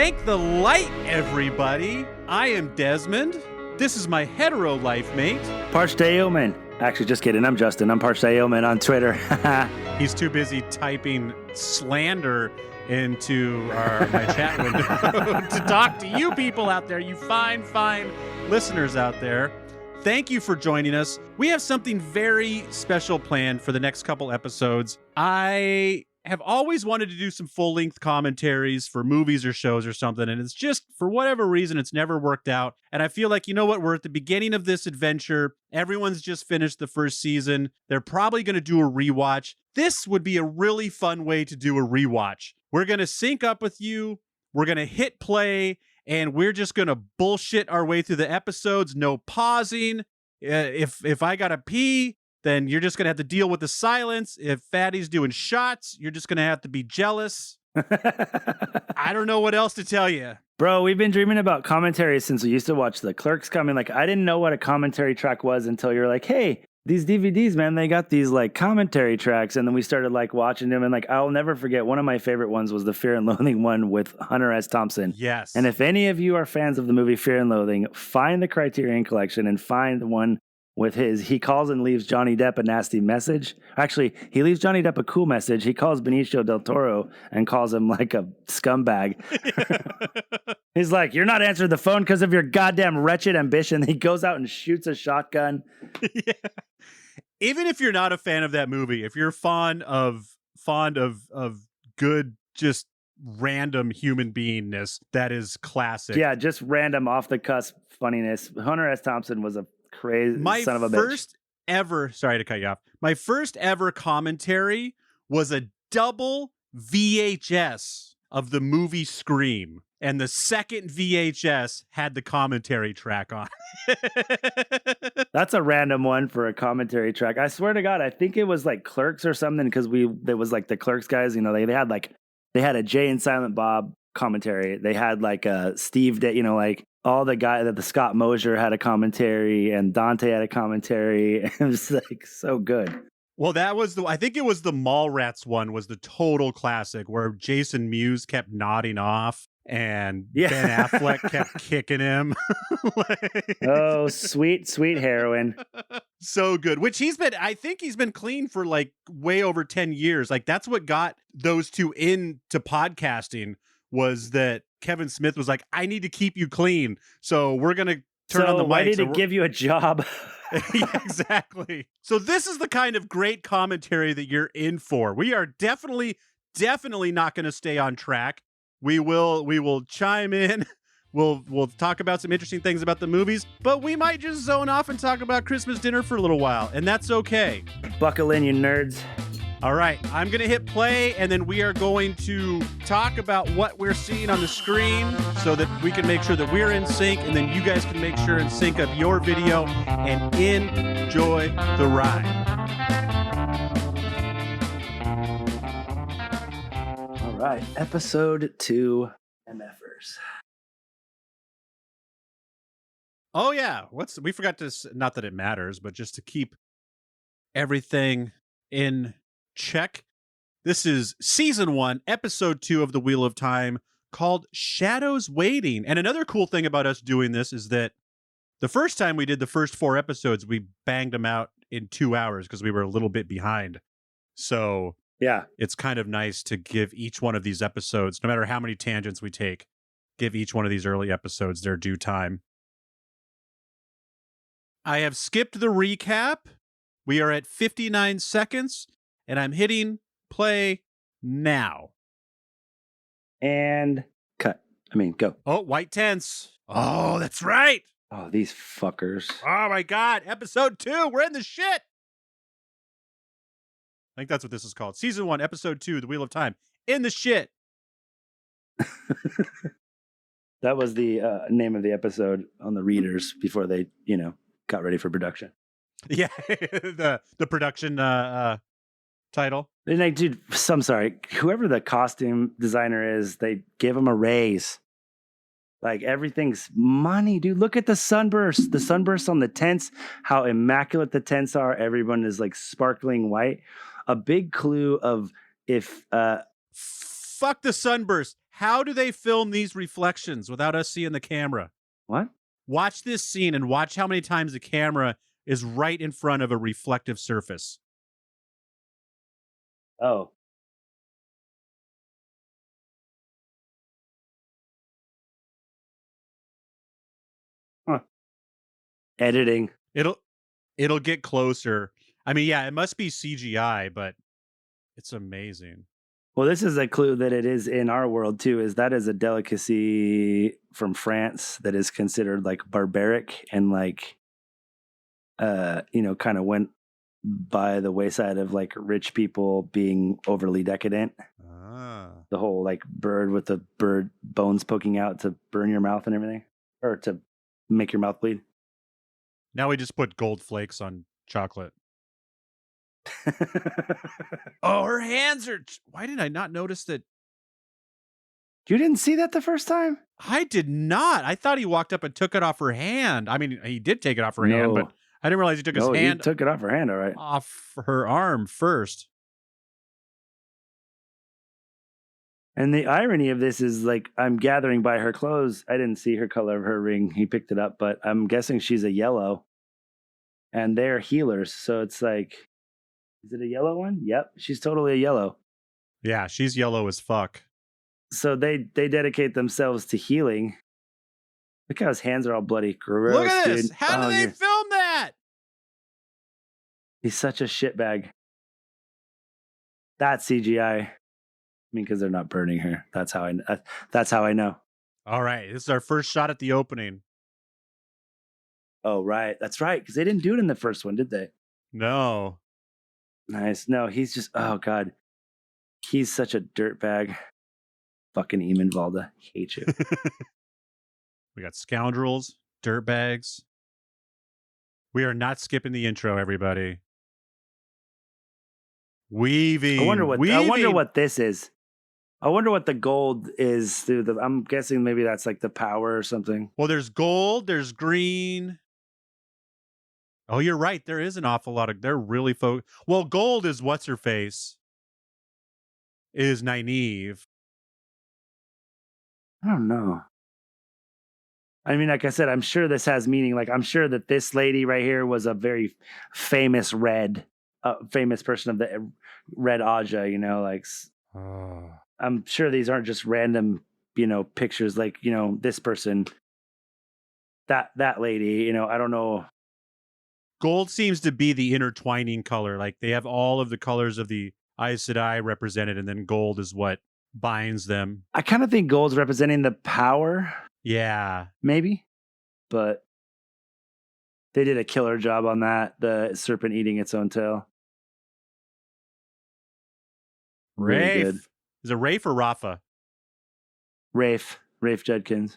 Thank the light, everybody. I am Desmond. This is my hetero life mate. Parched Ailman. Actually, just kidding. I'm Justin. I'm Parched Ailman on Twitter. He's too busy typing slander into my chat window to talk to you people out there, you fine listeners out there. Thank you for joining us. We have something very special planned for the next couple episodes. I have always wanted to do some full-length commentaries for movies or shows or something, and it's just, for whatever reason, it's never worked out. And I feel like, you know what, we're at the beginning of this adventure. Everyone's just finished the first season. They're probably going to do a rewatch. This would be a really fun way to do a rewatch. We're going to sync up with you. We're going to hit play, and we're just going to bullshit our way through the episodes. No pausing. If I got to pee, then you're just going to have to deal with the silence. If Fatty's doing shots, you're just going to have to be jealous. I don't know what else to tell you. Bro, we've been dreaming about commentary since we used to watch The Clerks coming. Like, I didn't know what a commentary track was until you're like, hey, these DVDs, man, they got these like commentary tracks. And then we started like watching them. And like, I'll never forget, one of my favorite ones was the Fear and Loathing one with Hunter S. Thompson. Yes. And if any of you are fans of the movie Fear and Loathing, find the Criterion Collection and find the one with he calls and leaves Johnny Depp a nasty message. Actually, he leaves Johnny Depp a cool message. He calls Benicio del Toro and calls him like a scumbag. He's like, you're not answering the phone because of your goddamn wretched ambition. He goes out and shoots a shotgun. Yeah. Even if you're not a fan of that movie, if you're fond of good, just random human beingness, that is classic. Yeah, just random off the cusp funniness. Hunter S. Thompson was a crazy son of a bitch. Sorry to cut you off. My first ever commentary was a double VHS of the movie Scream. And the second VHS had the commentary track on. That's a random one for a commentary track. I swear to God, I think it was like Clerks or something, because there was like the Clerks guys, you know, they had a Jay and Silent Bob commentary. They had like a Steve, you know, like all the guy that the Scott Mosier had a commentary and Dante had a commentary. It was like so good. Well, that was I think it was the Mallrats one was the total classic where Jason Mewes kept nodding off and Ben Affleck kept kicking him. Oh, sweet heroin. So good. Which I think he's been clean for like way over 10 years. Like that's what got those two into podcasting, was that Kevin Smith was like, I need to keep you clean. So we're going to turn on the mic. Why did it give you a job? Yeah, exactly. So this is the kind of great commentary that you're in for. We are definitely not going to stay on track. We will chime in. We'll talk about some interesting things about the movies, but we might just zone off and talk about Christmas dinner for a little while, and that's okay. Buckle in, you nerds. All right, I'm going to hit play, and then we are going to talk about what we're seeing on the screen so that we can make sure that we're in sync, and then you guys can make sure and sync up your video and enjoy the ride. All right, episode 2, MFers. Oh, yeah. We forgot to, not that it matters, but just to keep everything in check. This is season 1, episode 2 of the Wheel of Time, called Shadows Waiting. And another cool thing about us doing this is that the first time we did the first 4 episodes, we banged them out in 2 hours because we were a little bit behind. So yeah, it's kind of nice to give each one of these episodes, no matter how many tangents we take, give each one of these early episodes their due time. I have skipped the recap. We are at 59 seconds. And I'm hitting play now. And cut. Go. Oh, white tense. Oh, that's right. Oh, these fuckers. Oh, my God. Episode 2. We're in the shit. I think that's what this is called. Season 1, episode 2, The Wheel of Time. In the shit. That was the name of the episode on the readers before they, got ready for production. Yeah, the production title. And I'm sorry, whoever the costume designer is, they gave him a raise. Like, everything's money, dude. Look at the sunbursts on the tents, how immaculate the tents are. Everyone is like sparkling white. A big clue of if Fuck the sunburst. How do they film these reflections without us seeing the camera? What? Watch this scene and watch how many times the camera is right in front of a reflective surface. Oh. Huh. Editing. It'll get closer. I mean, yeah, it must be CGI, but it's amazing. Well, this is a clue that it is in our world too. Is that is a delicacy from France that is considered like barbaric and like, kind of went by the wayside of like rich people being overly decadent. Ah. The whole like bird with the bird bones poking out to burn your mouth and everything, or to make your mouth bleed. Now we just put gold flakes on chocolate. Oh, her hands are. Why did I not notice that? You didn't see that the first time? I did not. I thought he walked up and took it off her hand. I mean, he did take it off her hand, but I didn't realize he took his hand. He took it off her hand, all right. Off her arm first. And the irony of this is, like, I'm gathering by her clothes. I didn't see her color of her ring. He picked it up, but I'm guessing she's a yellow. And they're healers, so it's like, is it a yellow one? Yep, she's totally a yellow. Yeah, she's yellow as fuck. So they dedicate themselves to healing. Look how his hands are all bloody. Gross, look at this. Dude. How did they film that? He's such a shitbag. That's CGI. I mean, because they're not burning her. That's how I know. All right, this is our first shot at the opening. Oh, right. That's right. Because they didn't do it in the first one, did they? No. Nice. No, he's just, oh, God. He's such a dirtbag. Fucking Eamon Valda. Hate you. We got scoundrels, dirtbags. We are not skipping the intro, everybody. Weaving. I wonder what this is. I wonder what the gold is through the. I'm guessing maybe that's like the power or something. Well, there's gold, there's green. Oh, you're right. There is an awful lot of. They're really Well, gold is what's her face. Is Nynaeve. I don't know. I mean, like I said, I'm sure this has meaning. Like, I'm sure that this lady right here was a very famous famous person of the Red Aja, like. Oh. I'm sure these aren't just random, pictures like, this person, that lady, I don't know. Gold seems to be the intertwining color. Like they have all of the colors of the Aes Sedai represented, and then gold is what binds them. I kind of think gold's representing the power. Yeah. Maybe. But they did a killer job on that. The serpent eating its own tail. Rafe. Really is it Rafe or Rafa? Rafe Judkins.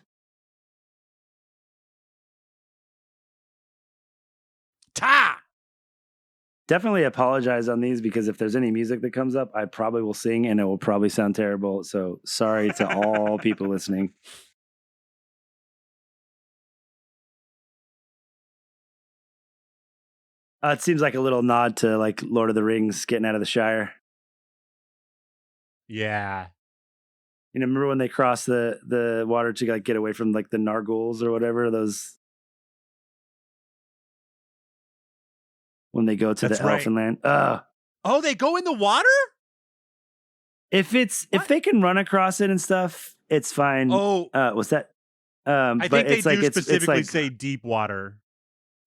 Ta! Definitely apologize on these because if there's any music that comes up, I probably will sing and it will probably sound terrible. So sorry to all people listening. It seems like a little nod to like Lord of the Rings getting out of the Shire. Yeah. Remember when they cross the water to like get away from like the Nargools or whatever, those when they go to the Elfin land. Oh, they go in the water? If they can run across it and stuff, it's fine. Oh, what's that? I think they do specifically say deep water.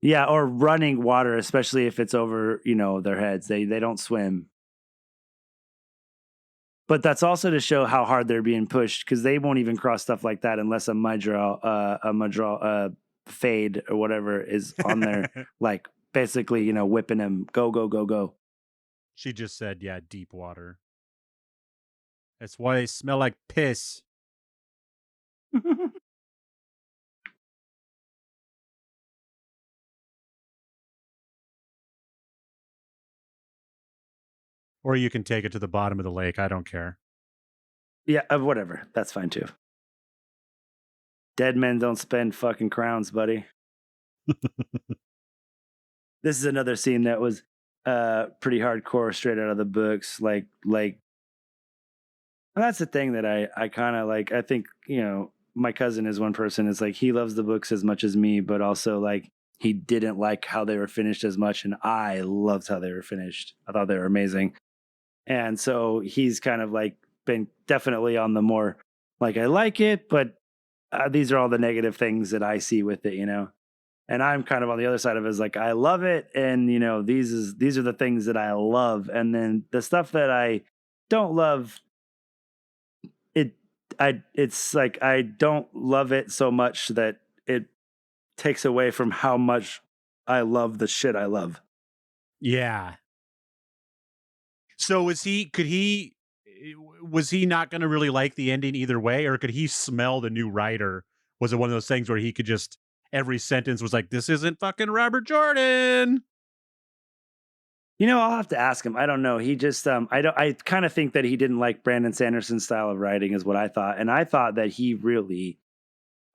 Yeah, or running water, especially if it's over, their heads. They don't swim. But that's also to show how hard they're being pushed because they won't even cross stuff like that unless a Madral fade or whatever is on there, like basically, whipping them. Go, go, go, go. She just said, yeah, deep water. That's why they smell like piss. Or you can take it to the bottom of the lake. I don't care. Yeah, whatever. That's fine too. Dead men don't spend fucking crowns, buddy. This is another scene that was pretty hardcore, straight out of the books. Like And that's the thing that I kind of like. I think, my cousin is one person. It's like he loves the books as much as me, but also like he didn't like how they were finished as much. And I loved how they were finished. I thought they were amazing. And so he's kind of like been definitely on the more like, I like it, but these are all the negative things that I see with it, And I'm kind of on the other side of it is like, I love it. And, these are the things that I love. And then the stuff that I don't love, it's like I don't love it so much that it takes away from how much I love the shit I love. Yeah. So was he not going to really like the ending either way, or could he smell the new writer? Was it one of those things where he could just every sentence was like, this isn't fucking Robert Jordan? I'll have to ask him. I don't know. He just I kind of think that he didn't like Brandon Sanderson's style of writing is what I thought. And I thought that he really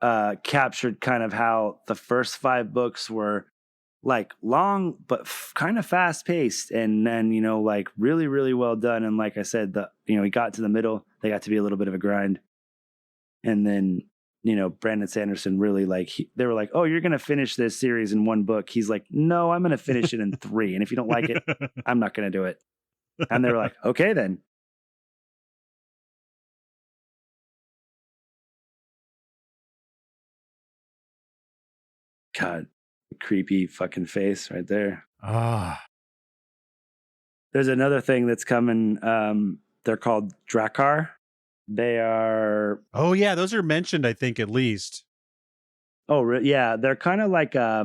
captured kind of how the first 5 books were like long but kind of fast paced, and then like really really well done. And like I said, he got to the middle, they got to be a little bit of a grind, and then Brandon Sanderson really like they were like, oh, you're gonna finish this series in 1 book. He's like, no, I'm gonna finish it in 3, and if you don't like it, I'm not gonna do it. And they were like, okay then. God, creepy fucking face right there. Ah. There's another thing that's coming. They're called Drakkar. They are. Oh yeah, those are mentioned, I think, at least. Oh yeah, they're kind of like a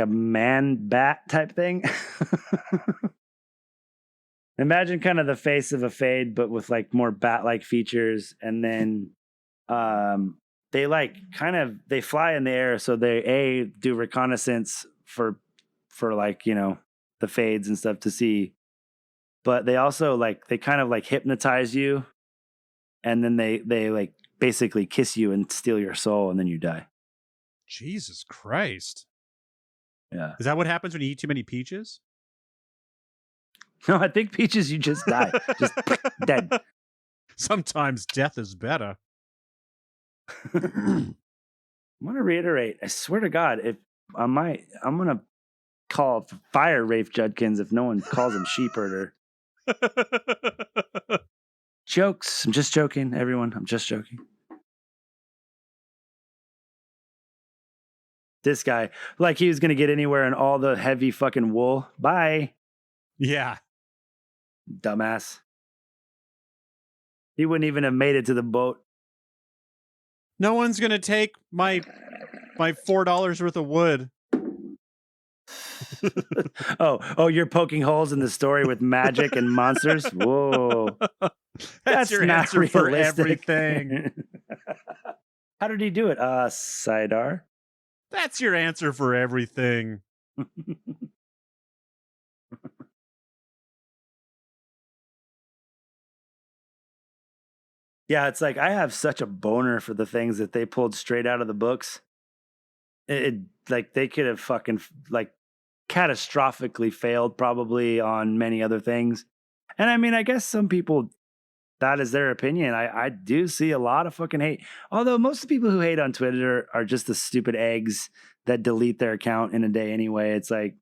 man bat type thing. Imagine kind of the face of a fade, but with like more bat-like features. And then they they fly in the air, so they do reconnaissance for like the fades and stuff to see. But they also they kind of like hypnotize you, and then they like basically kiss you and steal your soul, and then you die. Jesus Christ. Yeah. Is that what happens when you eat too many peaches? No, I think peaches, you just die. Just dead. Sometimes death is better. I want to reiterate, I swear to God, if I'm going to call fire Rafe Judkins if no one calls him sheep herder. Jokes. I'm just joking, everyone. I'm just joking. This guy, like he was going to get anywhere in all the heavy fucking wool. Bye. Yeah. Dumbass. He wouldn't even have made it to the boat. No one's going to take my $4 worth of wood. oh, you're poking holes in the story with magic and monsters? Whoa. That's your answer realistic. For everything. How did he do it? Sidar. That's your answer for everything. Yeah, it's like I have such a boner for the things that they pulled straight out of the books. It like they could have fucking like catastrophically failed probably on many other things. And I mean, I guess some people, that is their opinion. I do see a lot of fucking hate. Although most of the people who hate on Twitter are just the stupid eggs that delete their account in a day anyway. It's like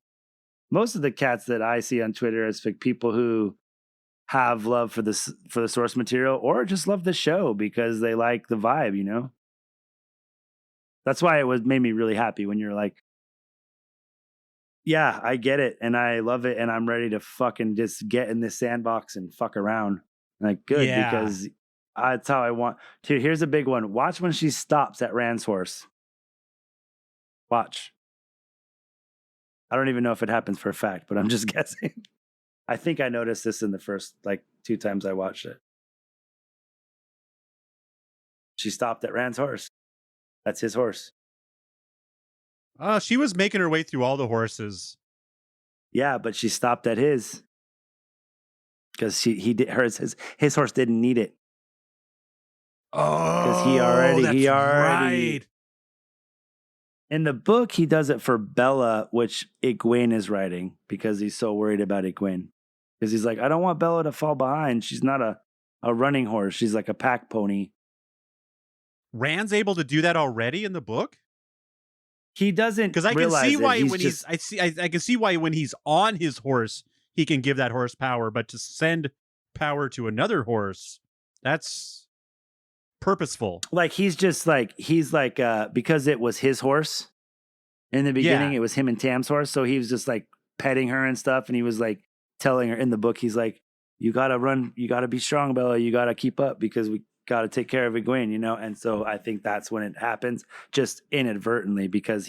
most of the cats that I see on Twitter is like people who have love for the source material or just love the show because they like the vibe, That's why it made me really happy when you're like, yeah, I get it and I love it and I'm ready to fucking just get in this sandbox and fuck around. Like, good, yeah. Because that's how I want to. Here's a big one. Watch when she stops at Rand's horse. Watch. I don't even know if it happens for a fact, but I'm just guessing. I think I noticed this in the first 2 times I watched it. She stopped at Rand's horse. That's his horse. She was making her way through all the horses. Yeah, but she stopped at his because his horse didn't need it. Oh, because he already right. In the book, he does it for Bella, which Egwene is writing because he's so worried about Egwene. because he's like, I don't want Bella to fall behind. She's not a running horse. She's like a pack pony. Rand's able to do that already in the book? He doesn't Because I can realize see it. why He's when just, I can see why when he's on his horse he can give that horse power, but to send power to another horse, that's purposeful. like he's like because it was his horse in the beginning. Yeah. It was him and Tam's horse, so he was just like petting her and stuff, and he was like telling her in the book, he's like, you gotta run, you gotta be strong, Bella, you gotta keep up because we gotta take care of Egwene, you know. And so I think that's when it happens, just inadvertently, because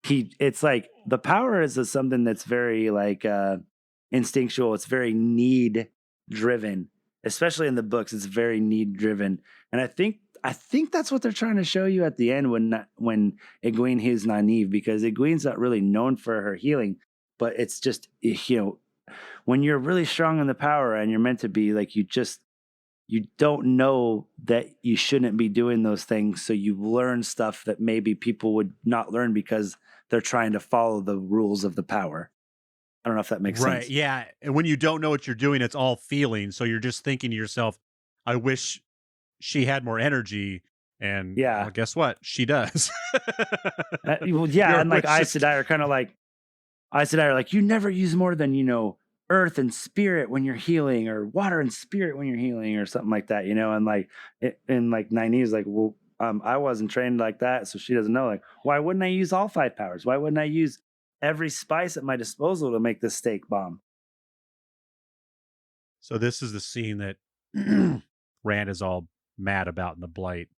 it's like the power is something that's very like instinctual. It's very need driven, especially in the books. It's very need driven, and I think that's what they're trying to show you at the end when Egwene is naive, because Egwene's not really known for her healing, but it's just, you know, when you're really strong in the power and you're meant to be, like, you don't know that you shouldn't be doing those things, so you learn stuff that maybe people would not learn because they're trying to follow the rules of the power. I don't know if that makes Right. sense. Yeah. And when you don't know what you're doing, it's all feeling. So you're just thinking to yourself, I wish she had more energy. And Yeah. well, guess what? She does. Well, yeah, Your and like wish Aes is- Sedai are kind of like Aes Sedai are like, you never use more than, you know, earth and spirit when you're healing, or water and spirit when you're healing, or something like that, you know. And like and like Nynaeve's like, well, I wasn't trained like that, so she doesn't know. Like, why wouldn't I use all 5 powers? Why wouldn't I use every spice at my disposal to make this steak bomb? So this is the scene that Rand is all mad about in the Blight.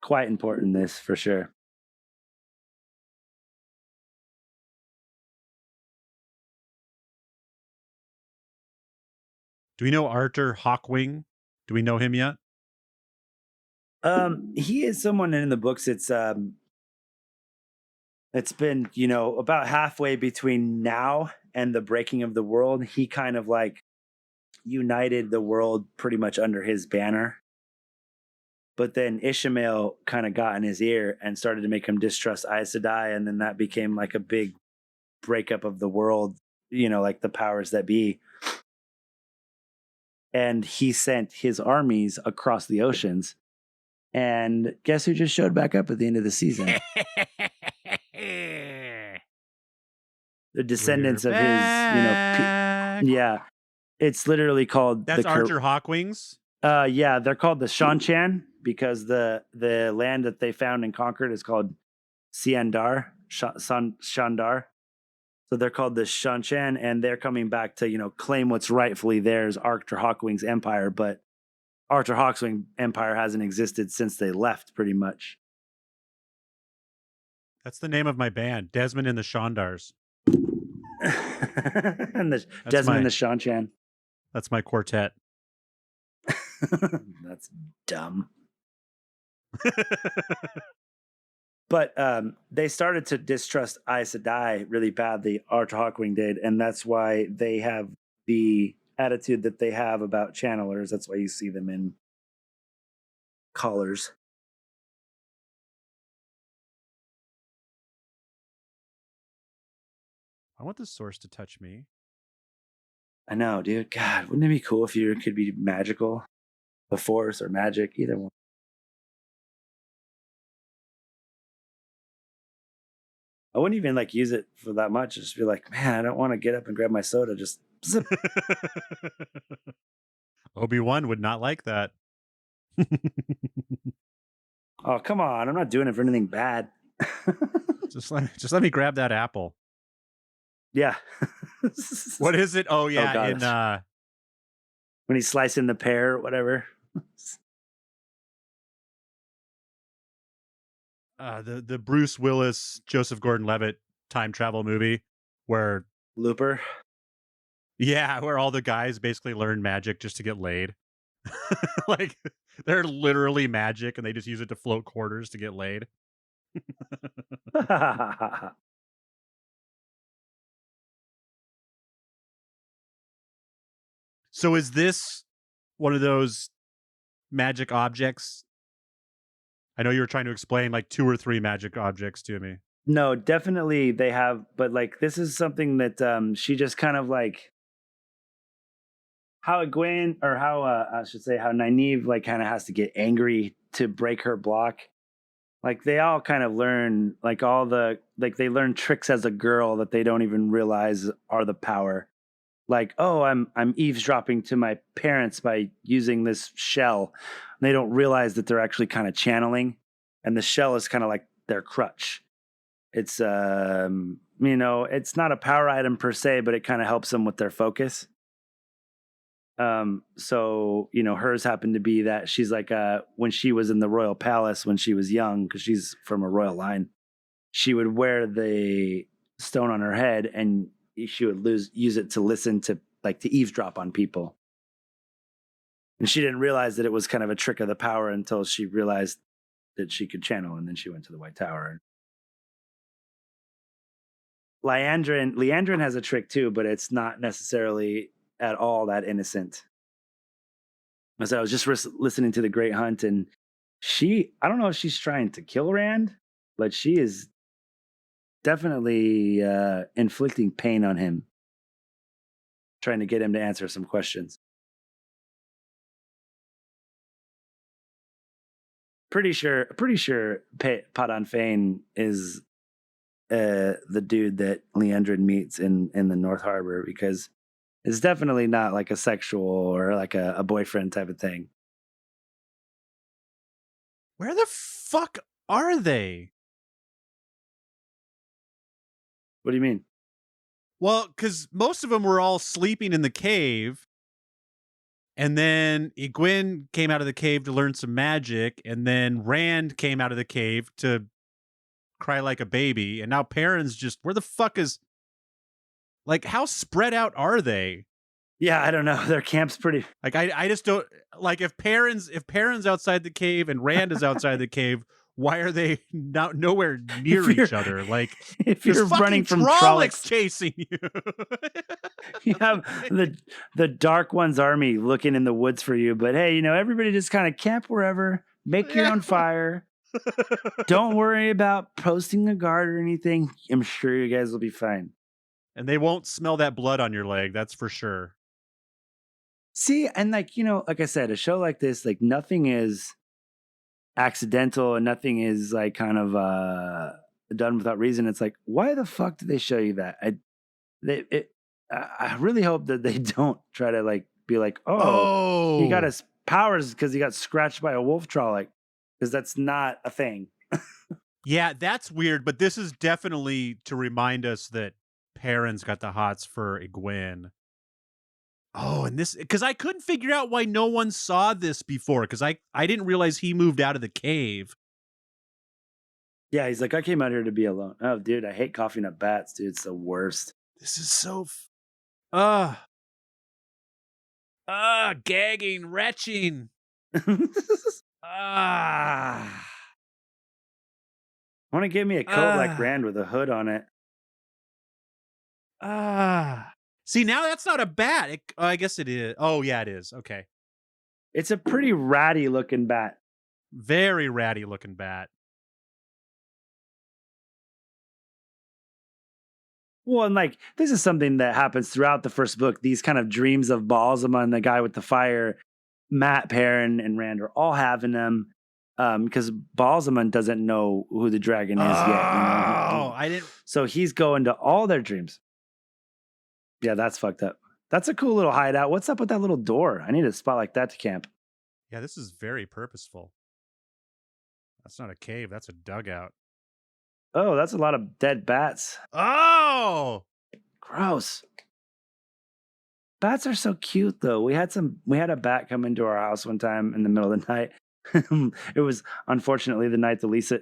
Quite important, this for sure. Do we know Arthur Hawkwing? Do we know him yet? He is someone in the books. It's been, you know, about halfway between now and the breaking of the world. He kind of like united the world pretty much under his banner. But then Ishmael kind of got in his ear and started to make him distrust Aes Sedai, and then that became like a big breakup of the world, you know, like the powers that be. And he sent his armies across the oceans. And guess who just showed back up at the end of the season? The descendants of his, you know, yeah. It's literally called That's Arthur Hawkwing's. Yeah, they're called the Shanchan because the land that they found and conquered is called Shandar. So they're called the Shanchan, and they're coming back to, you know, claim what's rightfully theirs, Arthur Hawkwing's empire. But Arthur Hawkwing's empire hasn't existed since they left, pretty much. That's the name of my band, Desmond and the Shondars. And Desmond and the Shanchan. That's my quartet. That's dumb. But they started to distrust Aes Sedai really badly. Arthur Hawkwing did, and that's why they have the attitude that they have about channelers. That's why you see them in collars. I want the source to touch me. I know, dude. God, wouldn't it be cool if you could be magical? The Force or magic, either one. I wouldn't even like use it for that much. Just be like, man, I don't want to get up and grab my soda. Just zip. Obi-Wan would not like that. Oh, come on. I'm not doing it for anything bad. just let me grab that apple. Yeah. What is it? Oh yeah, God. When he's slicing the pear or whatever. The Bruce Willis, Joseph Gordon-Levitt time travel movie where Looper. Yeah, where all the guys basically learn magic just to get laid. Like they're literally magic and they just use it to float quarters to get laid. So is this one of those magic objects I know you were trying to explain like 2 or 3 magic objects to me. No, definitely they have, but like this is something that she just kind of like how Gwen or how I should say how Nynaeve like kind of has to get angry to break her block. Like they all kind of learn like all the like they learn tricks as a girl that they don't even realize are the power. Like, oh, I'm eavesdropping to my parents by using this shell. And they don't realize that they're actually kind of channeling, and the shell is kind of like their crutch. It's it's not a power item per se, but it kind of helps them with their focus. So hers happened to be that she's like when she was in the royal palace when she was young, because she's from a royal line, she would wear the stone on her head and she would use it to listen to like to eavesdrop on people. And she didn't realize that it was kind of a trick of the power until she realized that she could channel, and then she went to the White Tower. Leandrin has a trick too, but it's not necessarily at all that innocent. As I was just listening to The Great Hunt, and I don't know if she's trying to kill Rand, but she is definitely inflicting pain on him, trying to get him to answer some questions. Pretty sure Padan Fain is the dude that Leandrin meets in the North Harbor, because it's definitely not like a sexual or like a boyfriend type of thing. Where the fuck are they? What do you mean? Well, because most of them were all sleeping in the cave. And then Egwene came out of the cave to learn some magic. And then Rand came out of the cave to cry like a baby. And now Perrin's just, where the fuck is, like, how spread out are they? Yeah, I don't know. Their camp's pretty. Like, I just don't, like, if Perrin's outside the cave and Rand is outside the cave, why are they nowhere near each other? Like, if you're running from Trollocs chasing you, you have the Dark One's army looking in the woods for you. But hey, everybody just kind of camp wherever, make your own fire. Don't worry about posting a guard or anything. I'm sure you guys will be fine. And they won't smell that blood on your leg. That's for sure. See, and like I said, a show like this, like nothing is accidental and nothing is like kind of done without reason. It's like, why the fuck did they show you that? I really hope that they don't try to like be like, oh, he got his powers because he got scratched by a wolf Trolloc, because that's not a thing. Yeah, that's weird. But this is definitely to remind us that Perrin's got the hots for Egwene. Oh, and this, because I couldn't figure out why no one saw this before, because I didn't realize he moved out of the cave. Yeah, he's like, I came out here to be alone. Oh, dude, I hate coughing up bats, dude. It's the worst. This is so... gagging, retching. I want to give me a coat like Rand with a hood on it. See, now that's not a bat. I guess it is. Oh, yeah, it is. Okay. It's a pretty ratty looking bat. Very ratty looking bat. Well, and like, this is something that happens throughout the first book. These kind of dreams of Balsam and the guy with the fire, Matt, Perrin, and Rand are all having them. Because Balsamon doesn't know who the dragon is yet. Oh, I didn't. So he's going to all their dreams. Yeah, that's fucked up. That's a cool little hideout. What's up with that little door? I need a spot like that to camp. Yeah, this is very purposeful. That's not a cave. That's a dugout. Oh, that's a lot of dead bats. Oh, gross. Bats are so cute, though. We had a bat come into our house one time in the middle of the night. It was unfortunately the night that Lisa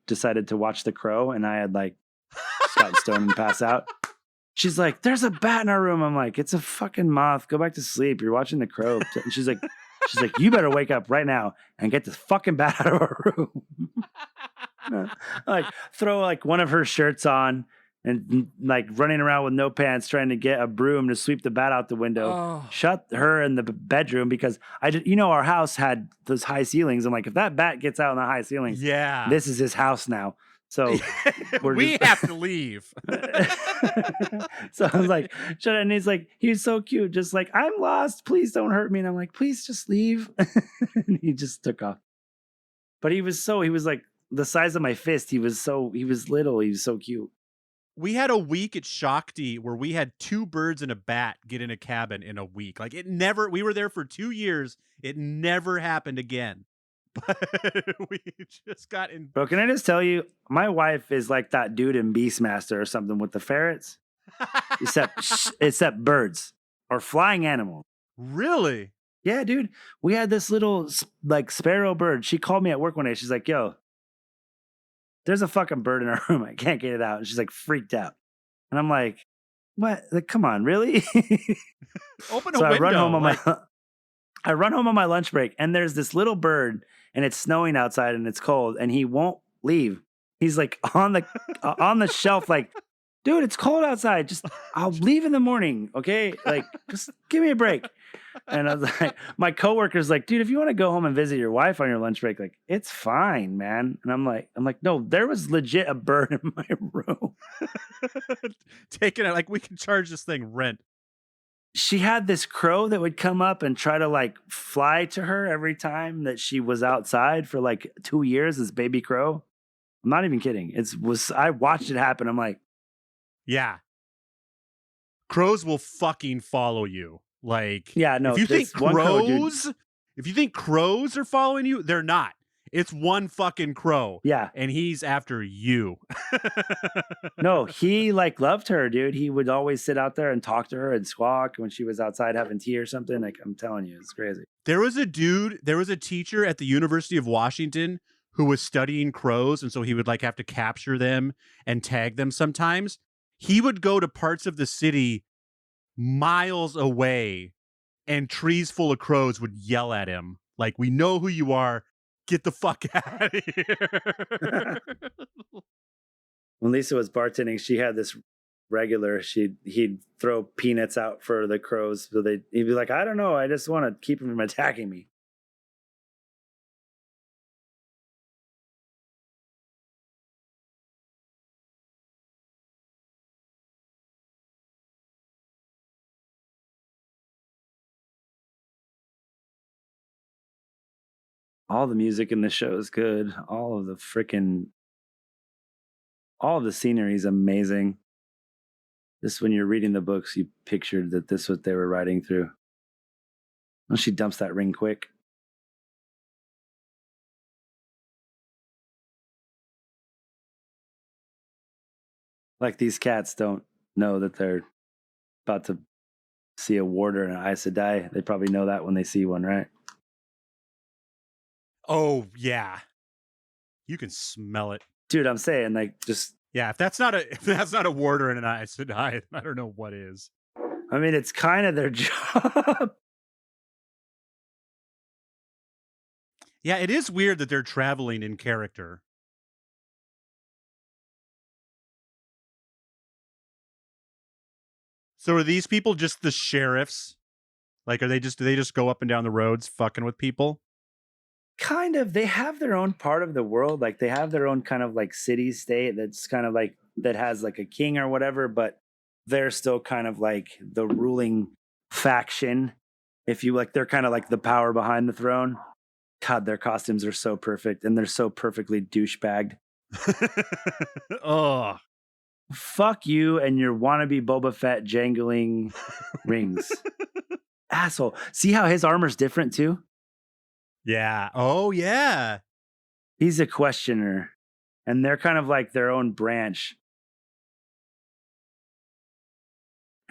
decided to watch The Crow, and I had like gotten stoned and pass out. She's like, "There's a bat in our room." I'm like, "It's a fucking moth. Go back to sleep. You're watching The Crow." And she's like, "You better wake up right now and get this fucking bat out of our room." Like, throw like one of her shirts on, and like running around with no pants trying to get a broom to sweep the bat out the window. Oh. Shut her in the bedroom because our house had those high ceilings. I'm like, if that bat gets out on the high ceilings, Yeah. this is his house now. So we have to leave. So I was like, shut up. And he's like, he's so cute. Just like, I'm lost. Please don't hurt me. And I'm like, please just leave. And he just took off. But he was like the size of my fist. He was little. He was so cute. We had a week at Shakti where we had 2 birds and a bat get in a cabin in a week. Like we were there for 2 years. It never happened again. But we just got in. Bro, can I just tell you, my wife is like that dude in Beastmaster or something with the ferrets, except birds or flying animals. Really? Yeah, dude. We had this little like sparrow bird. She called me at work one day. She's like, yo, there's a fucking bird in our room. I can't get it out. And she's like freaked out. And I'm like, what? Like, come on, really? Open a window. I run home on my lunch break, and there's this little bird, and it's snowing outside, and it's cold, and he won't leave. He's like on the shelf, like, dude, it's cold outside. Just I'll leave in the morning, okay? Like, just give me a break. And I was like, my coworker's like, dude, if you want to go home and visit your wife on your lunch break, like, it's fine, man. And I'm like, no, there was legit a bird in my room. Taking it like we can charge this thing rent. She had this crow that would come up and try to like fly to her every time that she was outside for like 2 years, this baby crow. I'm not even kidding. I watched it happen. I'm like, yeah. Crows will fucking follow you. Like, yeah, no, if you think crows are following you, they're not. It's one fucking crow. Yeah. And he's after you. No, he like loved her, dude. He would always sit out there and talk to her and squawk when she was outside having tea or something. Like, I'm telling you, it's crazy. There was a teacher at the University of Washington who was studying crows. And so he would like have to capture them and tag them sometimes. He would go to parts of the city miles away and trees full of crows would yell at him. Like, we know who you are. Get the fuck out of here. When Lisa was bartending, she had this regular. He'd throw peanuts out for the crows. So he'd be like, I don't know. I just want to keep them from attacking me. All the music in the show is good. All of the scenery is amazing. Just when you're reading the books, you pictured that this is what they were writing through. Well, she dumps that ring quick. Like these cats don't know that they're about to see a warder and an Aes Sedai. They probably know that when they see one, right? Oh, yeah. You can smell it. Dude, I'm saying, like, just... Yeah, if that's not a warder and an Aes Sedai, I don't know what is. I mean, it's kind of their job. Yeah, it is weird that they're traveling in character. So are these people just the sheriffs? Like, do they just go up and down the roads fucking with people? Kind of. They have their own part of the world. Like, they have their own kind of like city state that's kind of like, that has like a king or whatever, but they're still kind of like the ruling faction. If you like, they're kind of like the power behind the throne. God, their costumes are so perfect and they're so perfectly douchebagged. Oh. Fuck you and your wannabe Boba Fett jangling rings. Asshole. See how his armor's different too? Yeah. Oh, yeah. He's a questioner. And they're kind of like their own branch.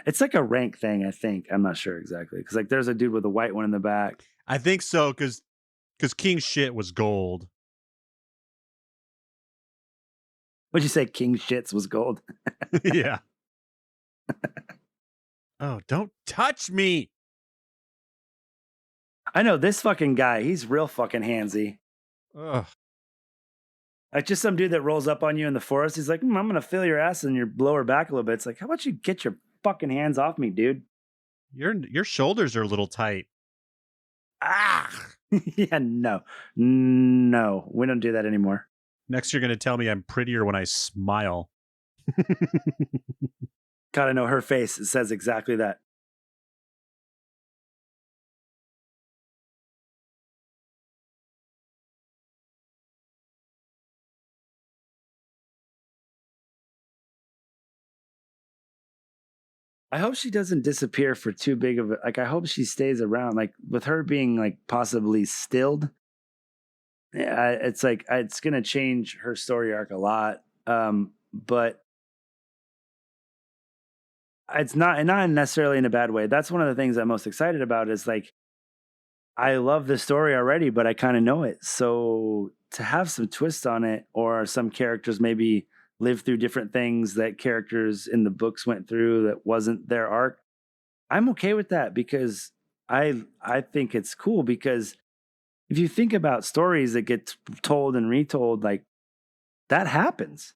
It's like a rank thing, I think. I'm not sure exactly. Because like there's a dude with a white one in the back. I think so, because King shit was gold. What'd you say? King shits was gold? Yeah. Oh, don't touch me. I know this fucking guy. He's real fucking handsy. Ugh. Like just some dude that rolls up on you in the forest. He's like, I'm gonna feel your ass and your lower back a little bit. It's like, how about you get your fucking hands off me, dude? Your shoulders are a little tight. Ah. Yeah, no, no, we don't do that anymore. Next, you're gonna tell me I'm prettier when I smile. Gotta know her face. It says exactly that. I hope she doesn't disappear for too big of a like. I hope she stays around. Like with her being like possibly stilled, yeah, it's like it's gonna change her story arc a lot. But it's not necessarily in a bad way. That's one of the things I'm most excited about. Is like I love the story already, but I kind of know it. So to have some twist on it, or some characters maybe live through different things that characters in the books went through that wasn't their arc, I'm okay with that because I think it's cool because if you think about stories that get told and retold, like that happens.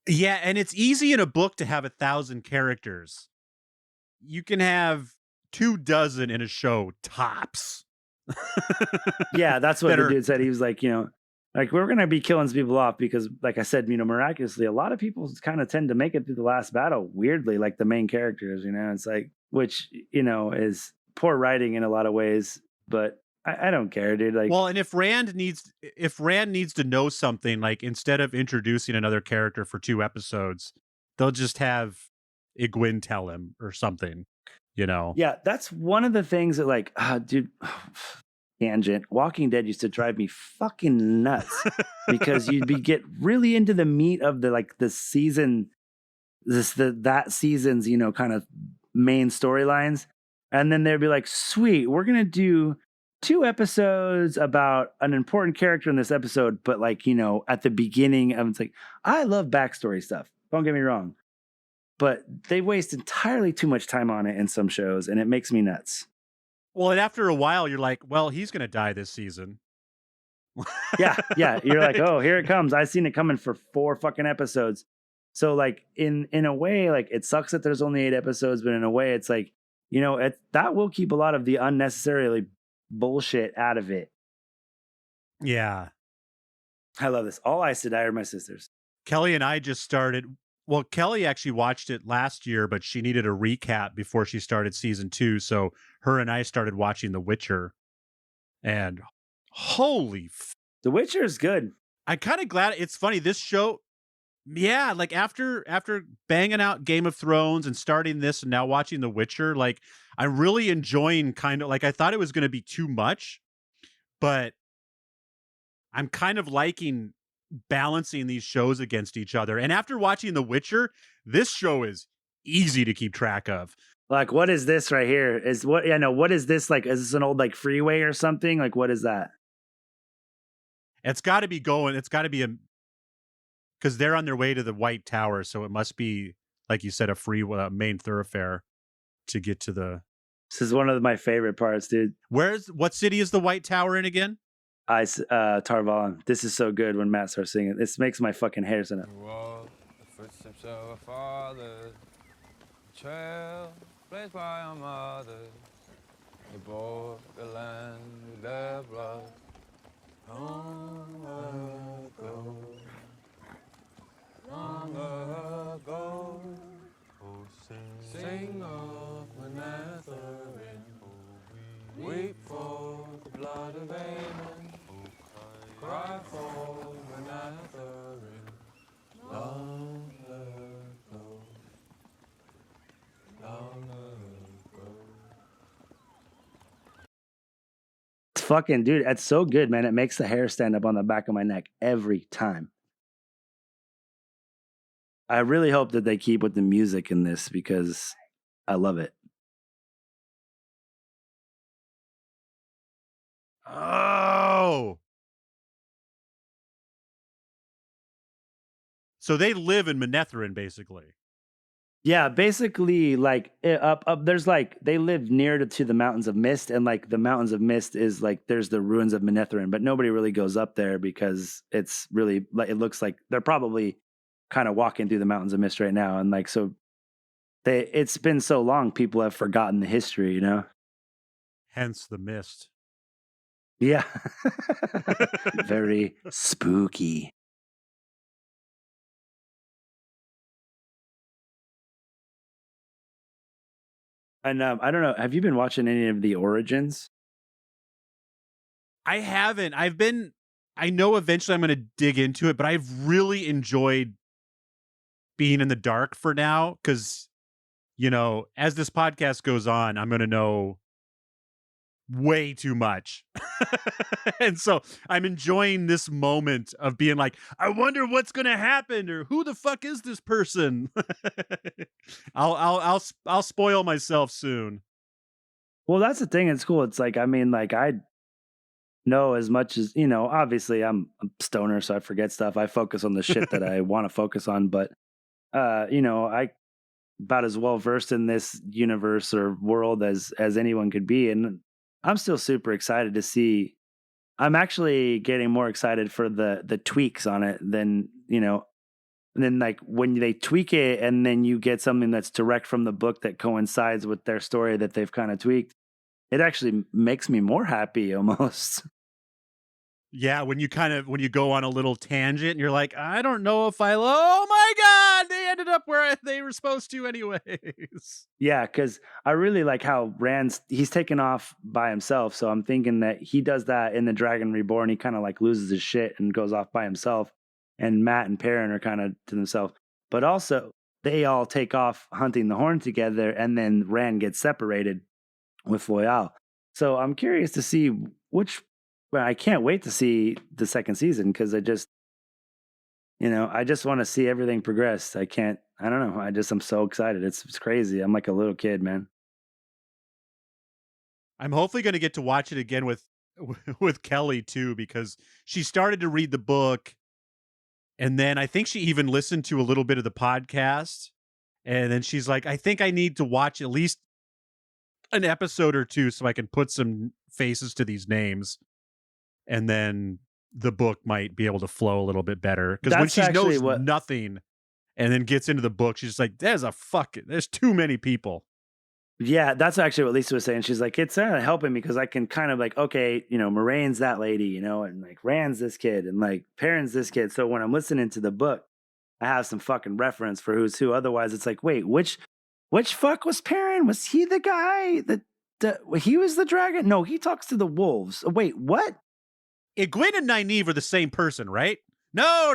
Yeah, and it's easy in a book to have 1,000 characters. You can have 24 in a show tops. Yeah, that's what That the are dude said. He was like, like we're gonna be killing some people off because, like I said, miraculously, a lot of people kind of tend to make it through the last battle. Weirdly, like the main characters, it's like, which is poor writing in a lot of ways, but I don't care, dude. Like, well, and if Rand needs to know something, like instead of introducing another character for 2 episodes, they'll just have Egwene tell him or something, yeah, that's one of the things that, like, dude, tangent. Walking Dead used to drive me fucking nuts because get really into the meat of the season, that season's kind of main storylines, and then they'd be like, "Sweet, we're gonna do 2 episodes about an important character in this episode," but like at the beginning of it's like, I love backstory stuff. Don't get me wrong, but they waste entirely too much time on it in some shows, and it makes me nuts. Well, and after a while, you're like, well, he's going to die this season. Yeah. You're like, oh, here it comes. I've seen it coming for 4 fucking episodes. So like in a way, like it sucks that there's only 8 episodes, but in a way, it's like, that will keep a lot of the unnecessarily bullshit out of it. Yeah. I love this. All Ice to Die are my sisters. Kelly and I just started. Well, Kelly actually watched it last year, but she needed a recap before she started season 2. So her and I started watching The Witcher. And holy The Witcher is good. I'm kind of glad. It's funny, this show. Yeah, like after banging out Game of Thrones and starting this and now watching The Witcher, like I'm really enjoying kind of like I thought it was going to be too much, but I'm kind of liking balancing these shows against each other. And after watching The Witcher, this show is easy to keep track of. Like, what is this right here? What is this? Like, is this an old like freeway or something? Like, what is that? It's got to be because they're on their way to the White Tower, so it must be, like you said, a free main thoroughfare to get to the. This is one of my favorite parts, dude. What city is the White Tower in again? Tarvalon. This is so good when Matt starts singing. This makes my fucking hair stand up. The footsteps of a father, trail blazed by our mother. They bore the land with their blood. Long ago, long ago. Oh, sing of Manatharin. Weep for the blood of Amen. Cry for Manatharin. Long ago. Long ago. It's fucking, dude, it's so good, man. It makes the hair stand up on the back of my neck every time. I really hope that they keep with the music in this because I love it. Oh. So they live in Manetheren, basically. Yeah, basically, like up. There's like they live near to the mountains of mist, and like the mountains of mist is like there's the ruins of Manetheren, but nobody really goes up there because it's really like it looks like they're probably kind of walking through the mountains of mist right now, and like so it's been so long, people have forgotten the history, you know? Hence the mist. Yeah, very spooky. And I don't know, have you been watching any of the Origins? I haven't. I know eventually I'm going to dig into it, but I've really enjoyed being in the dark for now because, as this podcast goes on, I'm going to know way too much. And so I'm enjoying this moment of being like, I wonder what's going to happen or who the fuck is this person? I'll spoil myself soon. Well, that's the thing. It's cool. It's like, I mean, like I know as much as, obviously I'm a stoner, so I forget stuff. I focus on the shit that I want to focus on. But, I about as well versed in this universe or world as anyone could be. And I'm still super excited to see. I'm actually getting more excited for the tweaks on it than, and then like when they tweak it and then you get something that's direct from the book that coincides with their story that they've kind of tweaked, it actually makes me more happy almost. Yeah, when you go on a little tangent and you're like, I don't know if oh my God, they ended up where they were supposed to anyways. Yeah, because I really like how he's taken off by himself. So I'm thinking that he does that in the Dragon Reborn. He kind of like loses his shit and goes off by himself. And Matt and Perrin are kind of to themselves. But also, they all take off hunting the horn together, and then Rand gets separated with Loyal. So I'm curious to see well, I can't wait to see the second season because I just want to see everything progress. I don't know. I'm so excited. It's crazy. I'm like a little kid, man. I'm hopefully going to get to watch it again with Kelly too, because she started to read the book. And then I think she even listened to a little bit of the podcast. And then she's like, I think I need to watch at least an episode or two so I can put some faces to these names. And then the book might be able to flow a little bit better. Because when she knows nothing and then gets into the book, she's just like, there's too many people. Yeah, that's actually what Lisa was saying. She's like, it's helping me because I can kind of like, okay, Moraine's that lady, and like Rand's this kid and like Perrin's this kid. So when I'm listening to the book, I have some fucking reference for who's who. Otherwise, it's like, wait, which fuck was Perrin? Was he the guy he was the dragon? No, he talks to the wolves. Wait, what? Egwene and Nynaeve are the same person, right? No.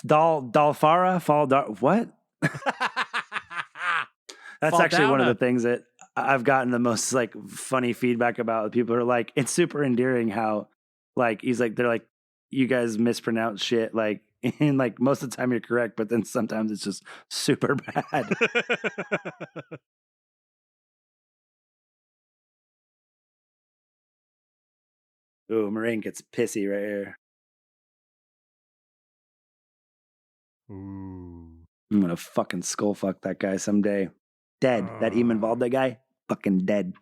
Dalfara, what? That's actually one of the things that I've gotten the most like funny feedback about. People are like, it's super endearing how like he's like, they're like, you guys mispronounce shit, like, and like most of the time you're correct, but then sometimes it's just super bad. Ooh, Moraine gets pissy right here. Ooh. I'm gonna fucking skull fuck that guy someday. Dead. That Eamon Valda guy, fucking dead.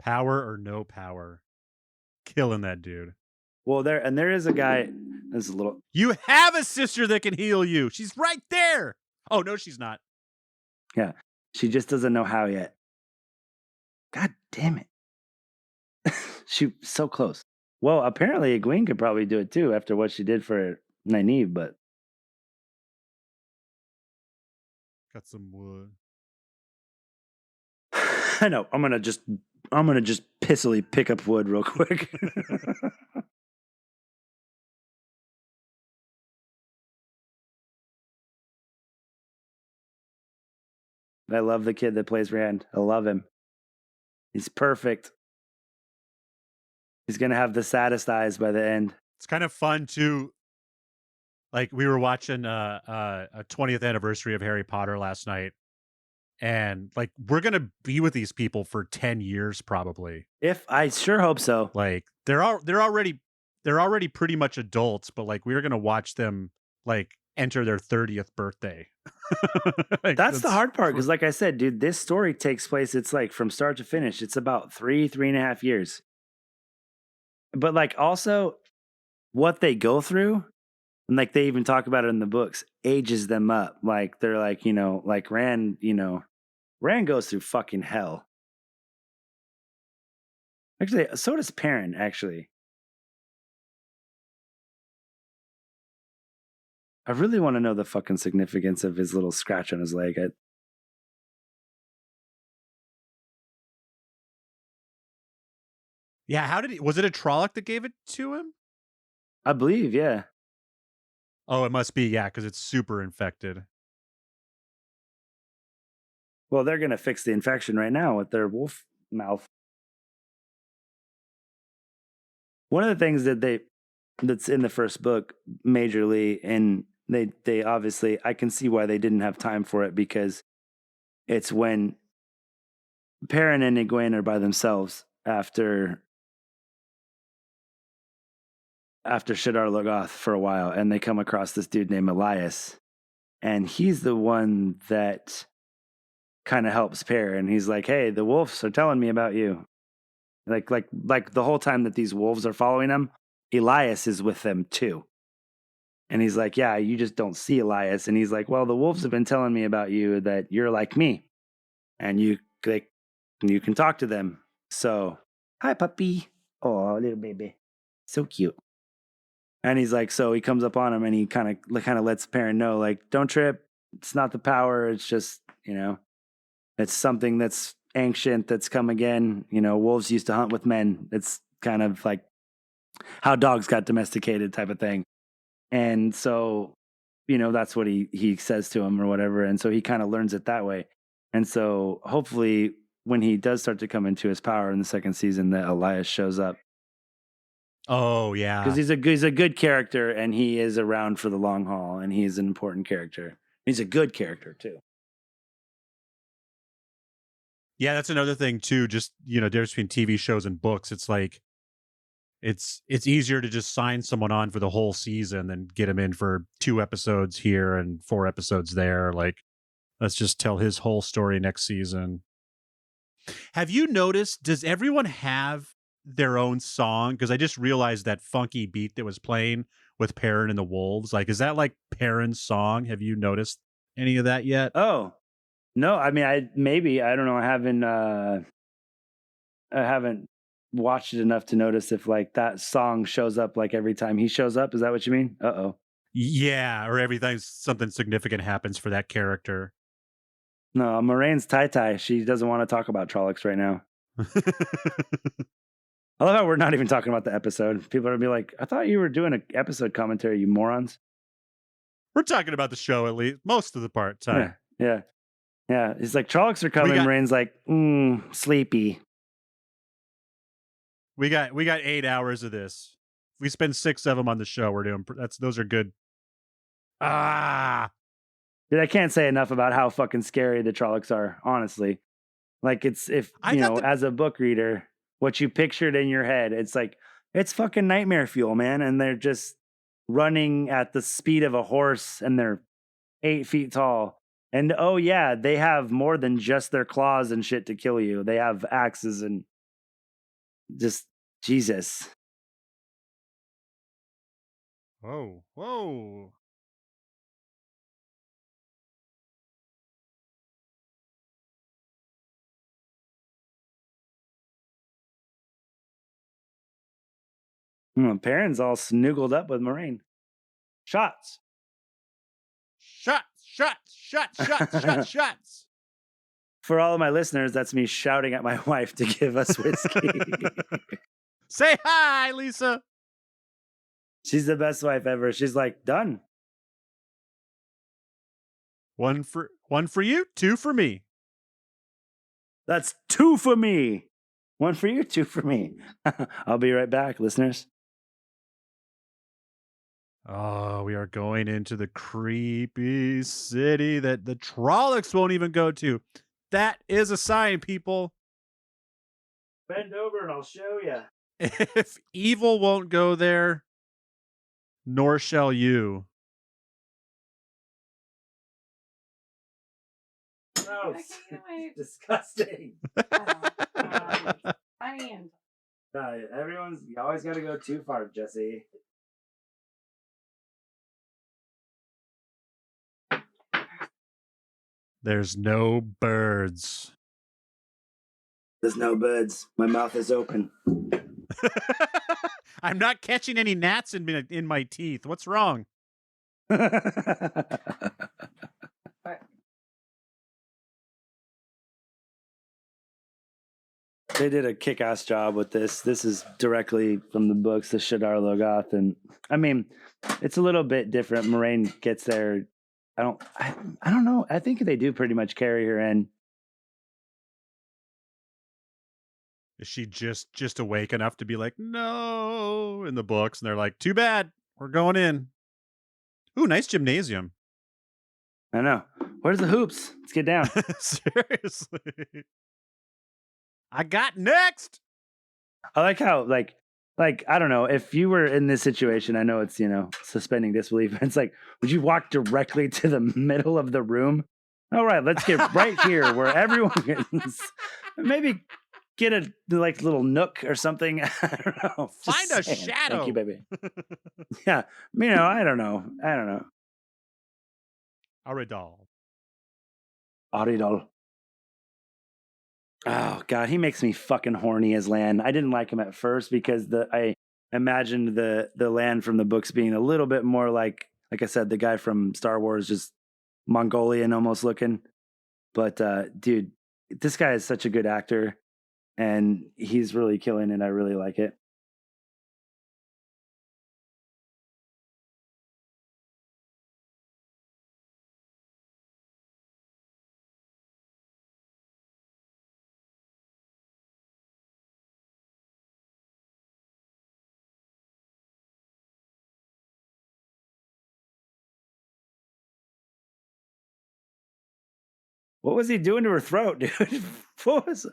Power or no power, killing that dude. Well, there is a guy. This is a little. You have a sister that can heal you. She's right there. Oh no, she's not. Yeah, she just doesn't know how yet. God damn it. She so close. Well, apparently Egwene could probably do it too after what she did for Nynaeve, but got some wood. I know. I'm gonna just pissily pick up wood real quick. I love the kid that plays Rand. I love him. He's perfect. He's gonna have the saddest eyes by the end. It's kind of fun too. Like we were watching a 20th anniversary of Harry Potter last night, and like we're gonna be with these people for 10 years probably. If I sure hope so. Like they're already pretty much adults, but like we're gonna watch them like enter their 30th birthday. Like, That's the hard part because, like I said, dude, this story takes place. It's like from start to finish. It's about 3.5 years. But like also, what they go through, and like they even talk about it in the books, ages them up. Like they're like, like Rand, Rand goes through fucking hell. Actually, so does Perrin. Actually, I really want to know the fucking significance of his little scratch on his leg. Yeah, how did was it a Trolloc that gave it to him? I believe, yeah. Oh, it must be, yeah, because it's super infected. Well, they're gonna fix the infection right now with their wolf mouth. One of the things that's in the first book majorly, and they obviously, I can see why they didn't have time for it, because it's when Perrin and Egwene are by themselves after Shadar Logoth for a while, and they come across this dude named Elias, and he's the one that kind of helps Perrin. He's like, "Hey, the wolves are telling me about you." Like the whole time that these wolves are following him, Elias is with them too. And he's like, "Yeah, you just don't see Elias." And he's like, "Well, the wolves have been telling me about you, that you're like me, and you can talk to them. So, hi, puppy. Oh, little baby, so cute." And he's like, so he comes up on him and he kind of lets Perrin know, like, "Don't trip. It's not the power. It's just, it's something that's ancient that's come again. Wolves used to hunt with men. It's kind of like how dogs got domesticated type of thing." And so, that's what he says to him or whatever. And so he kind of learns it that way. And so hopefully when he does start to come into his power in the second season, that Elias shows up. Oh, yeah. Because he's a good character, and he is around for the long haul, and he's an important character. He's a good character too. Yeah, that's another thing too. Just, difference between TV shows and books. It's like it's easier to just sign someone on for the whole season than get him in for 2 episodes here and 4 episodes there. Like, let's just tell his whole story next season. Have you noticed, does everyone have their own song? Because I just realized that funky beat that was playing with Perrin and the Wolves. Like, is that like Perrin's song? Have you noticed any of that yet? Oh, no. I mean, I don't know. I haven't watched it enough to notice if like that song shows up like every time he shows up. Is that what you mean? Uh-oh. Yeah, or everything, something significant happens for that character. No, Moraine's Tai. She doesn't want to talk about Trollocs right now. I love how we're not even talking about the episode. People are going to be like, "I thought you were doing an episode commentary, you morons." We're talking about the show at least most of the time. Yeah. He's like, "Trollocs are coming." Moraine's like, sleepy. We got 8 hours of this. If we spend 6 of them on the show, we're doing those are good. Dude, I can't say enough about how fucking scary the Trollocs are, honestly. Like, it's, if as a book reader, what you pictured in your head, it's like, it's fucking nightmare fuel, man. And they're just running at the speed of a horse, and they're 8 feet tall. And oh yeah, they have more than just their claws and shit to kill you. They have axes and just Jesus. Whoa. Perrin's all snuggled up with Moraine. Shots. For all of my listeners, that's me shouting at my wife to give us whiskey. Say hi, Lisa. She's the best wife ever. She's like, done. One for you, 2 for me. That's 2 for me. 1 for you, 2 for me. I'll be right back, listeners. Oh, we are going into the creepy city that the Trollocs won't even go to. That is a sign, people. Bend over and I'll show you. If evil won't go there, nor shall you. Gross. can't wait. Disgusting. Funny and You always got to go too far, Jesse. There's no birds. There's no birds. My mouth is open. I'm not catching any gnats in my teeth. What's wrong? They did a kick-ass job with this. This is directly from the books, the Shadar Logoth, and I mean, it's a little bit different. Moraine gets there. I don't know. I think they do pretty much carry her in. Is she just awake enough to be like, no, in the books? And they're like, too bad. We're going in. Ooh, nice gymnasium. I know. Where's the hoops? Let's get down. Seriously. I got next. I like how, like, I don't know, if you were in this situation, I know it's, suspending disbelief. It's like, would you walk directly to the middle of the room? All right, let's get right here where everyone is. Maybe get a little nook or something. I don't know. Find a shadow. Thank you, baby. Yeah, I don't know. Aridal. Oh God, he makes me fucking horny as Lan. I didn't like him at first because I imagined the Lan from the books being a little bit more like I said, the guy from Star Wars, just Mongolian almost looking. But dude, this guy is such a good actor, and he's really killing it. I really like it. What was he doing to her throat, dude? What was it?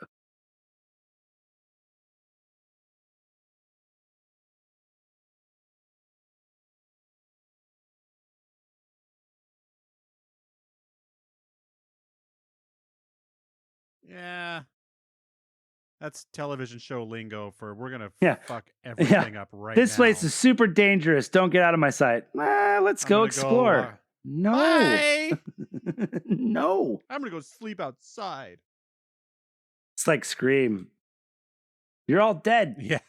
Yeah. That's television show lingo for we're going to Yeah. fuck everything up right This now. place is super dangerous. Don't get out of my sight. Let's go explore. No. Bye. No. I'm going to go sleep outside. It's like Scream. You're all dead. Yeah.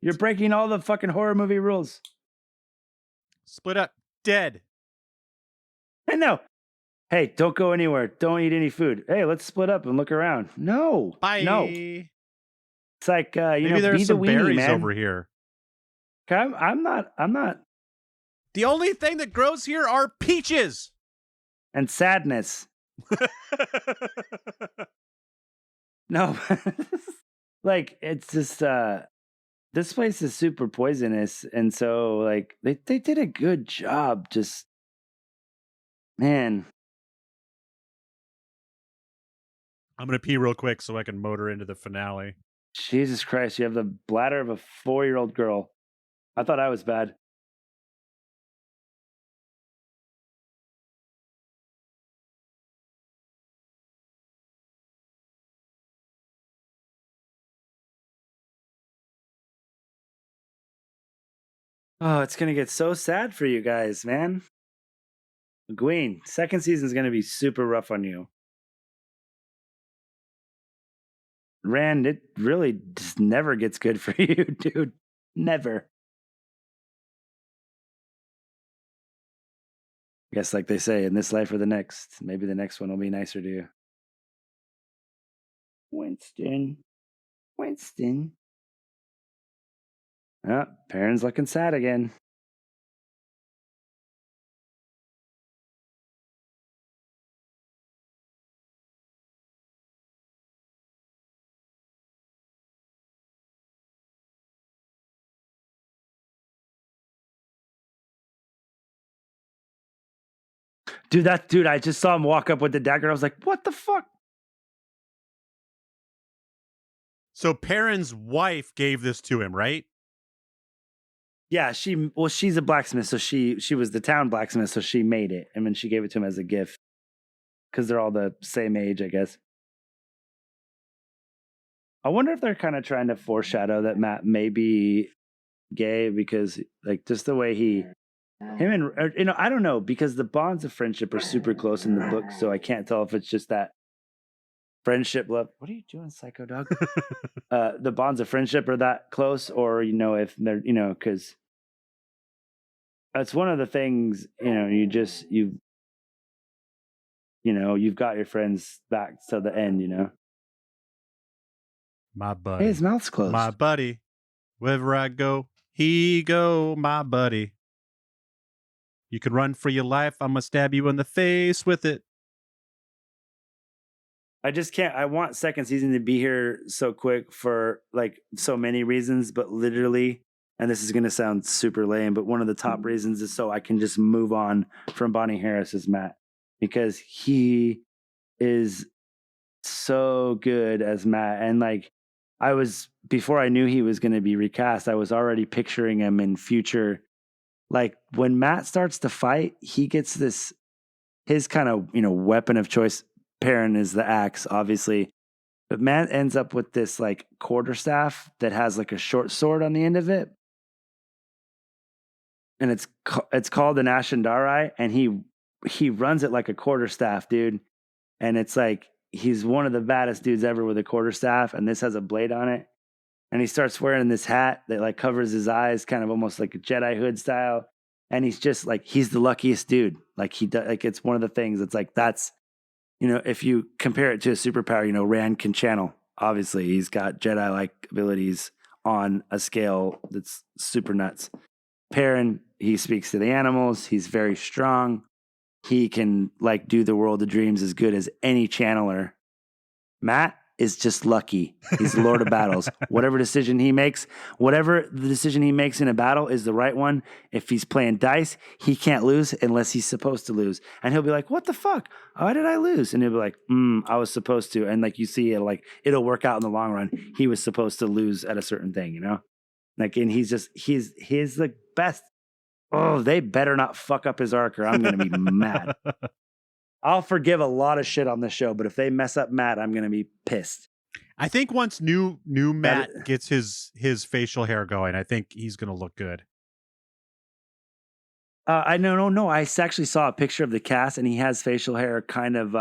You're breaking all the fucking horror movie rules. Split up. Dead. I know. Hey, don't go anywhere. Don't eat any food. Hey, let's split up and look around. No. Bye. No. It's like, Maybe there's be some the weenie, berries man. over here. I'm not. The only thing that grows here are peaches. And sadness. No. Like, it's just, this place is super poisonous. And so, like, they did a good job. Just, man. I'm going to pee real quick so I can motor into the finale. Jesus Christ, you have the bladder of a 4-year-old girl. I thought I was bad. Oh, it's going to get so sad for you guys, man. Gwyn, second season is going to be super rough on you. Rand, it really just never gets good for you, dude. Never. I guess, like they say, in this life or the next, maybe the next one will be nicer to you. Winston. Ah, Perrin's looking sad again. Dude, I just saw him walk up with the dagger. I was like, what the fuck? So Perrin's wife gave this to him, right? Yeah, she's a blacksmith, so she was the town blacksmith, so she made it, and then she gave it to him as a gift. because they're all the same age, I guess. I wonder if they're kind of trying to foreshadow that Matt may be gay because, like, just the way him and I don't know, because the bonds of friendship are super close in the book, so I can't tell if it's just that friendship love. What are you doing, psycho dog? The bonds of friendship are that close, or if they're because that's one of the things you've got your friends back to the end. My buddy. Hey, his mouth's closed. My buddy. Wherever I go, he go, my buddy. You can run for your life. I'm going to stab you in the face with it. I just can't. I want second season to be here so quick for like so many reasons, but literally, and this is going to sound super lame, but one of the top reasons is so I can just move on from Bonnie Harris as Matt, because he is so good as Matt. And like, before I knew he was going to be recast, I was already picturing him in future. Like when Matt starts to fight, he gets his kind of, weapon of choice. Perrin is the axe, obviously, but Matt ends up with this like quarterstaff that has like a short sword on the end of it. And it's called an Ashendarai, and he runs it like a quarterstaff, dude. And it's like, he's one of the baddest dudes ever with a quarterstaff, and this has a blade on it. And he starts wearing this hat that like covers his eyes, kind of almost like a Jedi hood style. And he's just like, he's the luckiest dude. Like it's one of the things that's like, that's, if you compare it to a superpower, Rand can channel. Obviously, he's got Jedi-like abilities on a scale that's super nuts. Perrin, he speaks to the animals. He's very strong. He can like do the world of dreams as good as any channeler. Matt is just lucky. He's the Lord of Battles. Whatever the decision he makes in a battle is the right one. If he's playing dice, he can't lose unless he's supposed to lose. And he'll be like, what the fuck? Why did I lose? And he'll be like, I was supposed to. And like you see, it'll work out in the long run. He was supposed to lose at a certain thing, Like, and he's the best. Oh, they better not fuck up his arc or I'm going to be mad. I'll forgive a lot of shit on this show, but if they mess up Matt, I'm going to be pissed. I think once new Matt gets his facial hair going, I think he's going to look good. No. I actually saw a picture of the cast, and he has facial hair kind of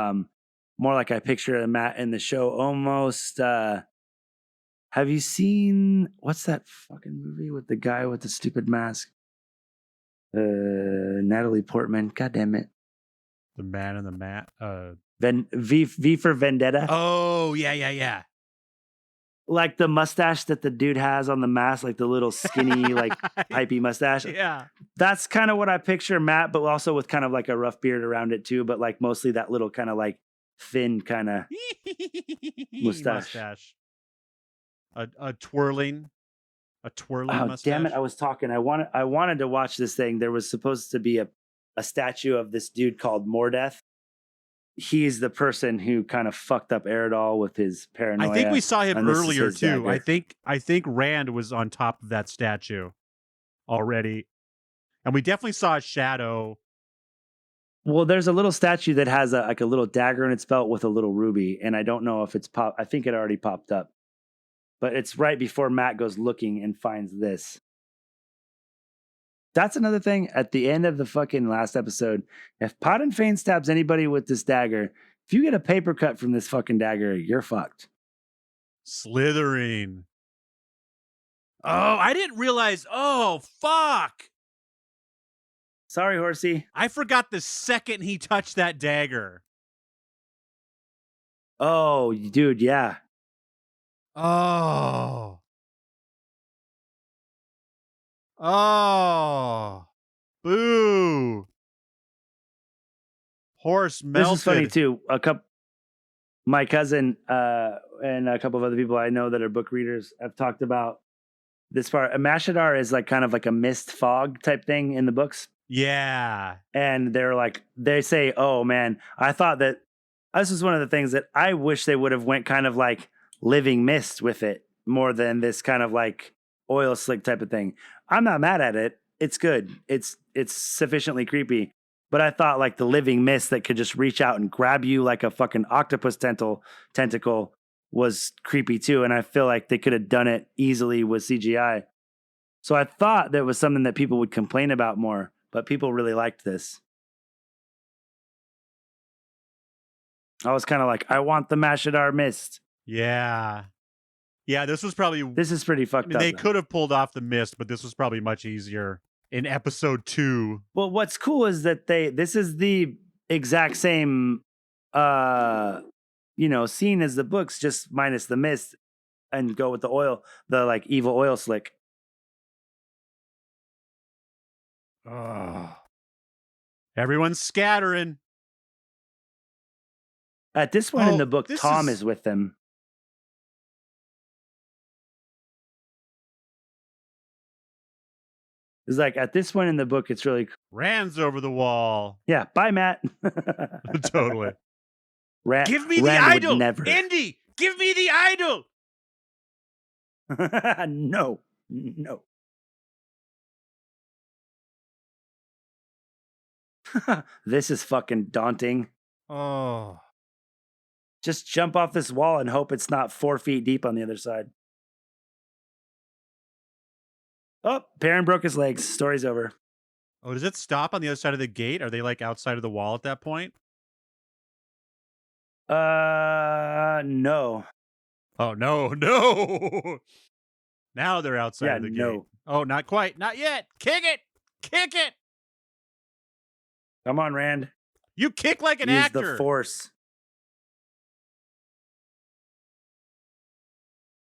more like I picture Matt in the show. Almost. Have you seen what's that fucking movie with the guy with the stupid mask? Natalie Portman. God damn it. The Man in the Mat. V for Vendetta. Oh, yeah. Like the mustache that the dude has on the mask, like the little skinny, like pipey mustache. Yeah. That's kind of what I picture Matt, but also with kind of like a rough beard around it too, but like mostly that little kind of like thin kind of mustache. A twirling mustache. Damn it. I was talking. I wanted to watch this thing. There was supposed to be a statue of this dude called Mordeth. He's the person who kind of fucked up Eridol with his paranoia. I think we saw him earlier too. Dagger. I think Rand was on top of that statue already. And we definitely saw a shadow. Well, there's a little statue that has a little dagger in its belt with a little ruby. And I don't know if it's I think it already popped up. But it's right before Matt goes looking and finds this. That's another thing at the end of the fucking last episode. If Podden Fane stabs anybody with this dagger, if you get a paper cut from this fucking dagger, you're fucked. Slithering. Oh, I didn't realize. Oh, fuck. Sorry, horsey. I forgot the second he touched that dagger. Oh, dude, yeah. Oh, boo. Horse melted. This is funny too. My cousin and a couple of other people I know that are book readers have talked about this part. A Mashadar is like kind of like a mist fog type thing in the books. Yeah. And they say, oh man, I thought that this was one of the things that I wish they would have went kind of like living mist with it more than this kind of like oil slick type of thing. I'm not mad at it. It's good. It's sufficiently creepy. But I thought like the living mist that could just reach out and grab you like a fucking octopus tentacle was creepy too. And I feel like they could have done it easily with CGI. So I thought that was something that people would complain about more, but people really liked this. I was kind of like, I want the Mashadar mist. Yeah. Yeah, this was probably... This is pretty fucked up. They could have pulled off the mist, but this was probably much easier in episode 2. Well, what's cool is that this is the exact same, scene as the books, just minus the mist, and go with the oil, the like evil oil slick. Oh. Everyone's scattering. At this point in the book, Tom is with them. It's like at this point in the book, it's really Rand's over the wall. Yeah, bye, Matt. Totally. Give me the idol, Indy. Give me the idol. No. This is fucking daunting. Oh. Just jump off this wall and hope it's not 4 feet deep on the other side. Oh, Perrin broke his legs. Story's over. Oh, does it stop on the other side of the gate? Are they like outside of the wall at that point? No. Oh, no. Now they're outside of the gate. Oh, not quite. Not yet. Kick it. Come on, Rand. You kick like an Use actor. the force.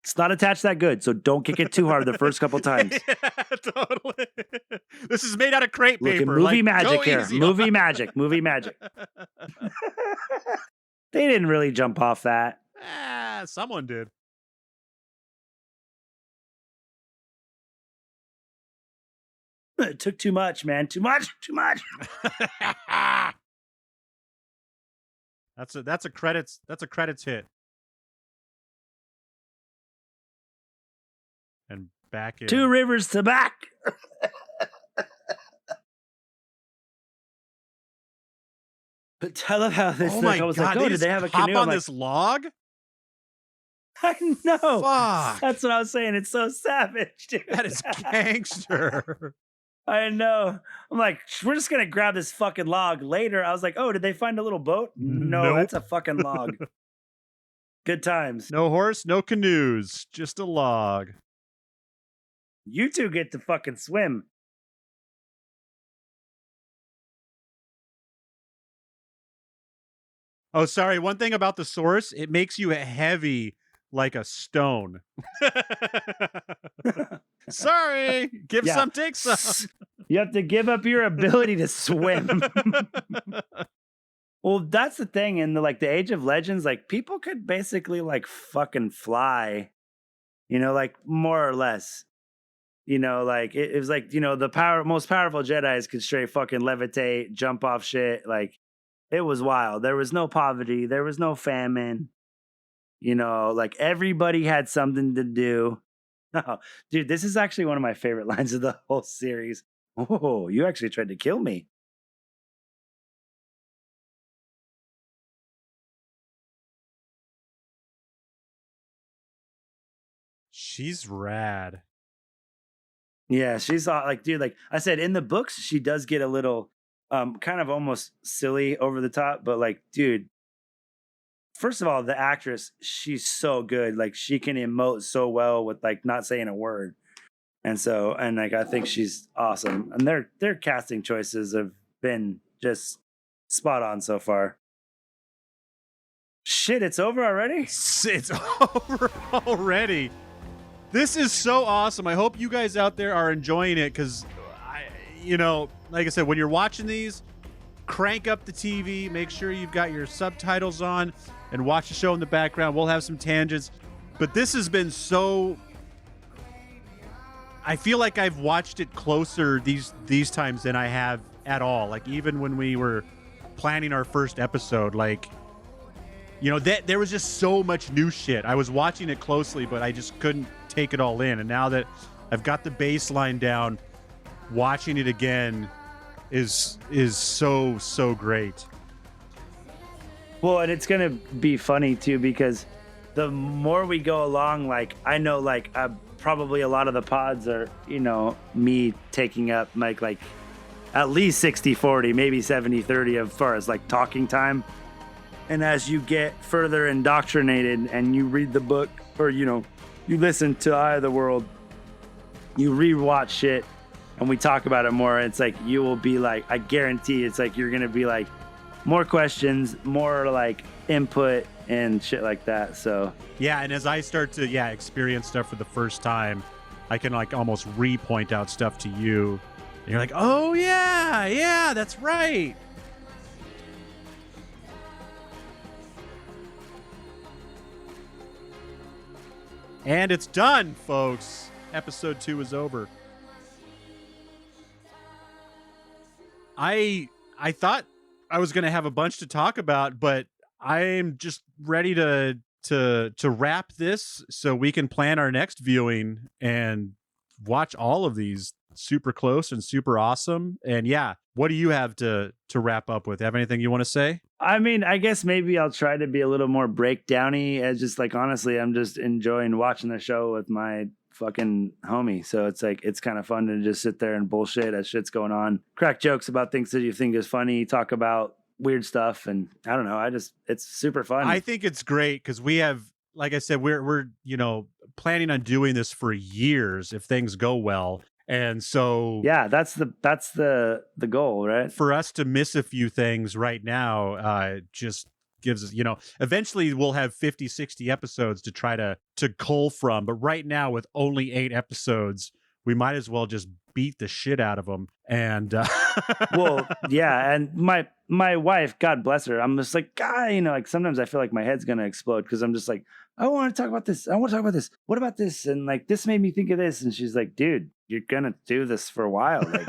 It's not attached that good, so don't kick it too hard the first couple times. Yeah, totally. This is made out of crepe Look paper. at movie like, magic here. Easy. Movie magic. They didn't really jump off that. Someone did. It took too much, man. Too much. That's a credits hit. And back in. 2 rivers to back. But tell them how this. Oh my I was God, like, did they have a hop canoe? on this log? I know. Fuck. That's what I was saying. It's so savage, dude. That is gangster. I know. I'm like, we're just gonna grab this fucking log later. I was like, oh, did they find a little boat? No, Nope. that's a fucking log. Good times. No horse, no canoes, just a log. You two get to fucking swim. Oh, sorry. One thing about the source, it makes you heavy like a stone. Sorry. Give some, take some. You have to give up your ability to swim. Well, that's the thing. In the Age of Legends, like people could basically like fucking fly, like more or less. Like it was like, the most powerful Jedis could straight fucking levitate, jump off shit. Like it was wild. There was no poverty. There was no famine. Like everybody had something to do. Oh, dude, this is actually one of my favorite lines of the whole series. Oh, you actually tried to kill me. She's rad. Yeah, she's like, dude, like I said, in the books, she does get a little kind of almost silly over the top, but like, dude, first of all, the actress, she's so good. Like she can emote so well with like not saying a word. And like I think she's awesome. And their casting choices have been just spot on so far. Shit, it's over already? It's over already. This is so awesome. I hope you guys out there are enjoying it because, like I said, when you're watching these, crank up the TV, make sure you've got your subtitles on, and watch the show in the background. We'll have some tangents. But this has been so... I feel like I've watched it closer these times than I have at all. Like, even when we were planning our first episode, like... there was just so much new shit. I was watching it closely, but I just couldn't take it all in. And now that I've got the baseline down, watching it again, is so great. Well, and it's gonna be funny too because the more we go along, like I know, like probably a lot of the pods are, me taking up like at least 60-40, maybe 70-30 as far as like talking time. And as you get further indoctrinated and you read the book or you listen to Eye of the World, you rewatch shit, and we talk about it more. It's like you will be like, I guarantee, it's like you're gonna be like more questions, more like input and shit like that. So yeah, and as I start to experience stuff for the first time, I can like almost point out stuff to you, and you're like, oh yeah, that's right. And it's done, folks. Episode 2 is over. I thought I was going to have a bunch to talk about, but I'm just ready to wrap this so we can plan our next viewing and watch all of these super close and super awesome. And yeah, what do you have to wrap up with? Have anything you want to say? I mean, I guess maybe I'll try to be a little more breakdowny. As just like, honestly, I'm just enjoying watching the show with my fucking homie. So it's like, it's kind of fun to just sit there and bullshit as shit's going on, crack jokes about things that you think is funny, talk about weird stuff. And I don't know, it's super fun. I think it's great because we have, like I said, we're planning on doing this for years if things go well. And so yeah, that's the goal, right? For us to miss a few things right now just gives us, eventually we'll have 50, 60 episodes to try to cull from. But right now with only 8 episodes, we might as well just beat the shit out of them. And well, yeah. And my wife, God bless her, I'm just like, God, like sometimes I feel like my head's going to explode because I'm just like, I want to talk about this. I want to talk about this. What about this? And like, this made me think of this. And she's like, dude, you're going to do this for a while. Like,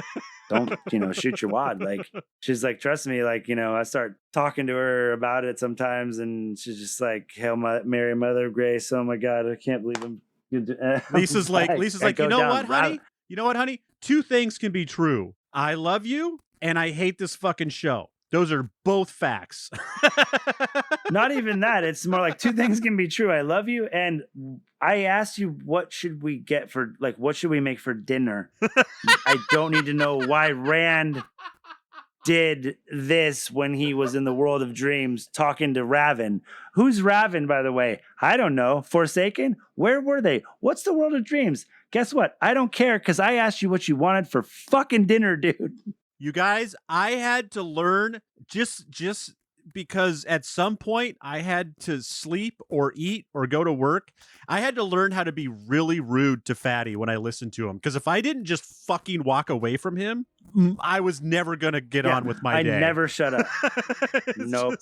don't, shoot your wad. Like, she's like, trust me. Like, I start talking to her about it sometimes. And she's just like, Hail Mary, Mother of Grace. Oh my God, I can't believe I'm. Lisa's like, you know what, honey? You know what, honey? 2 things can be true. I love you and I hate this fucking show. Those are both facts. Not even that. It's more like 2 things can be true. I love you. And I asked you, what should we get for, like, what should we make for dinner? I don't need to know why Rand did this when he was in the World of Dreams talking to Raven. Who's Raven, by the way? I don't know. Forsaken? Where were they? What's the World of Dreams? Guess what? I don't care because I asked you what you wanted for fucking dinner, dude. You guys, I had to learn just because at some point I had to sleep or eat or go to work. I had to learn how to be really rude to Fatty when I listened to him. Because if I didn't just fucking walk away from him, I was never going to get on with my day. I never shut up. Nope.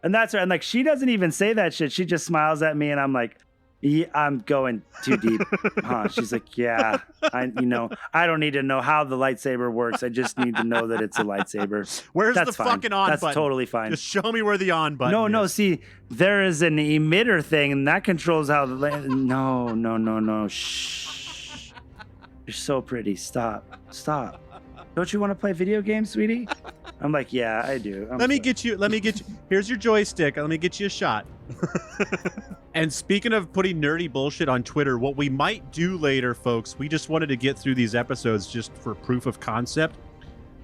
And that's her. And like, she doesn't even say that shit. She just smiles at me and I'm like, yeah, I'm going too deep, huh? She's like, yeah, I don't need to know how the lightsaber works. I just need to know that it's a lightsaber. Where's That's the fine. fucking on That's button? totally fine. Just show me where the on button is. No, see, there is an emitter thing, and that controls how the... No. Shh. You're so pretty. Stop. Don't you want to play video games, sweetie? I'm like, yeah, I do. Let me get you. Here's your joystick. Let me get you a shot. And speaking of putting nerdy bullshit on Twitter, what we might do later, folks, we just wanted to get through these episodes just for proof of concept.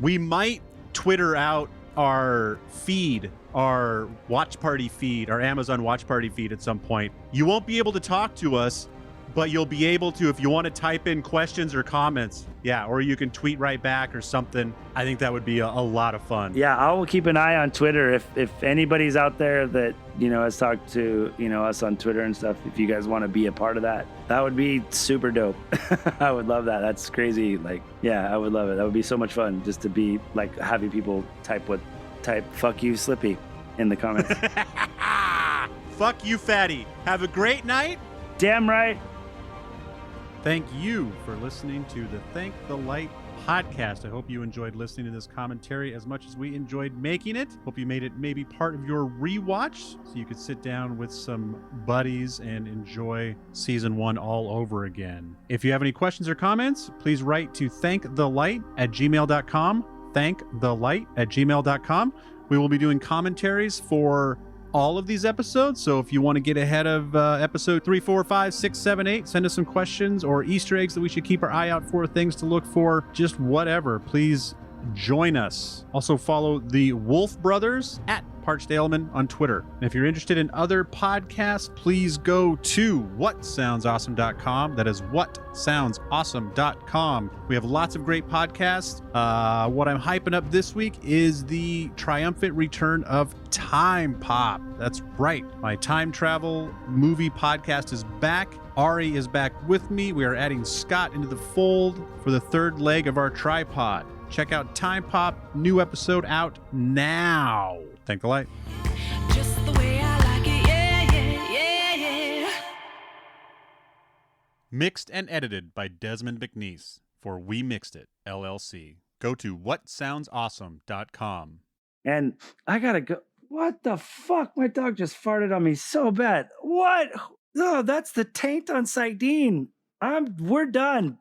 We might Twitter out our feed, our watch party feed, our Amazon watch party feed at some point. You won't be able to talk to us, but you'll be able to if you want to type in questions or comments. Yeah, or you can tweet right back or something. I think that would be a lot of fun. Yeah, I will keep an eye on Twitter. If anybody's out there that, has talked to, us on Twitter and stuff, if you guys want to be a part of that, that would be super dope. I would love that. That's crazy. Like, yeah, I would love it. That would be so much fun just to be like having people type fuck you, Slippy in the comments. Fuck you, Fatty. Have a great night. Damn right. Thank you for listening to the Thank the Light podcast. I hope you enjoyed listening to this commentary as much as we enjoyed making it. Hope you made it maybe part of your rewatch so you could sit down with some buddies and enjoy season 1 all over again. If you have any questions or comments, please write to thankthelight@gmail.com. Thankthelight@gmail.com. We will be doing commentaries for all of these episodes, so if you want to get ahead of episode 3, 4, 5, 6, 7, 8, send us some questions or Easter eggs that we should keep our eye out for, things to look for, just whatever. Please join us. Also follow the Wolf Brothers at Parched Aleman on Twitter. And if you're interested in other podcasts, please go to whatsoundsawesome.com. That is whatsoundsawesome.com. We have lots of great podcasts. What I'm hyping up this week is the triumphant return of Time Pop. That's right. My time travel movie podcast is back. Ari is back with me. We are adding Scott into the fold for the third leg of our tripod. Check out Time Pop, new episode out now. Thank the light. Just the way I like it, yeah, yeah, yeah, yeah. Mixed and edited by Desmond McNeese for We Mixed It, LLC. Go to whatsoundsawesome.com. And I gotta go. What the fuck? My dog just farted on me so bad. What? Oh, that's the taint on Sidene. We're done.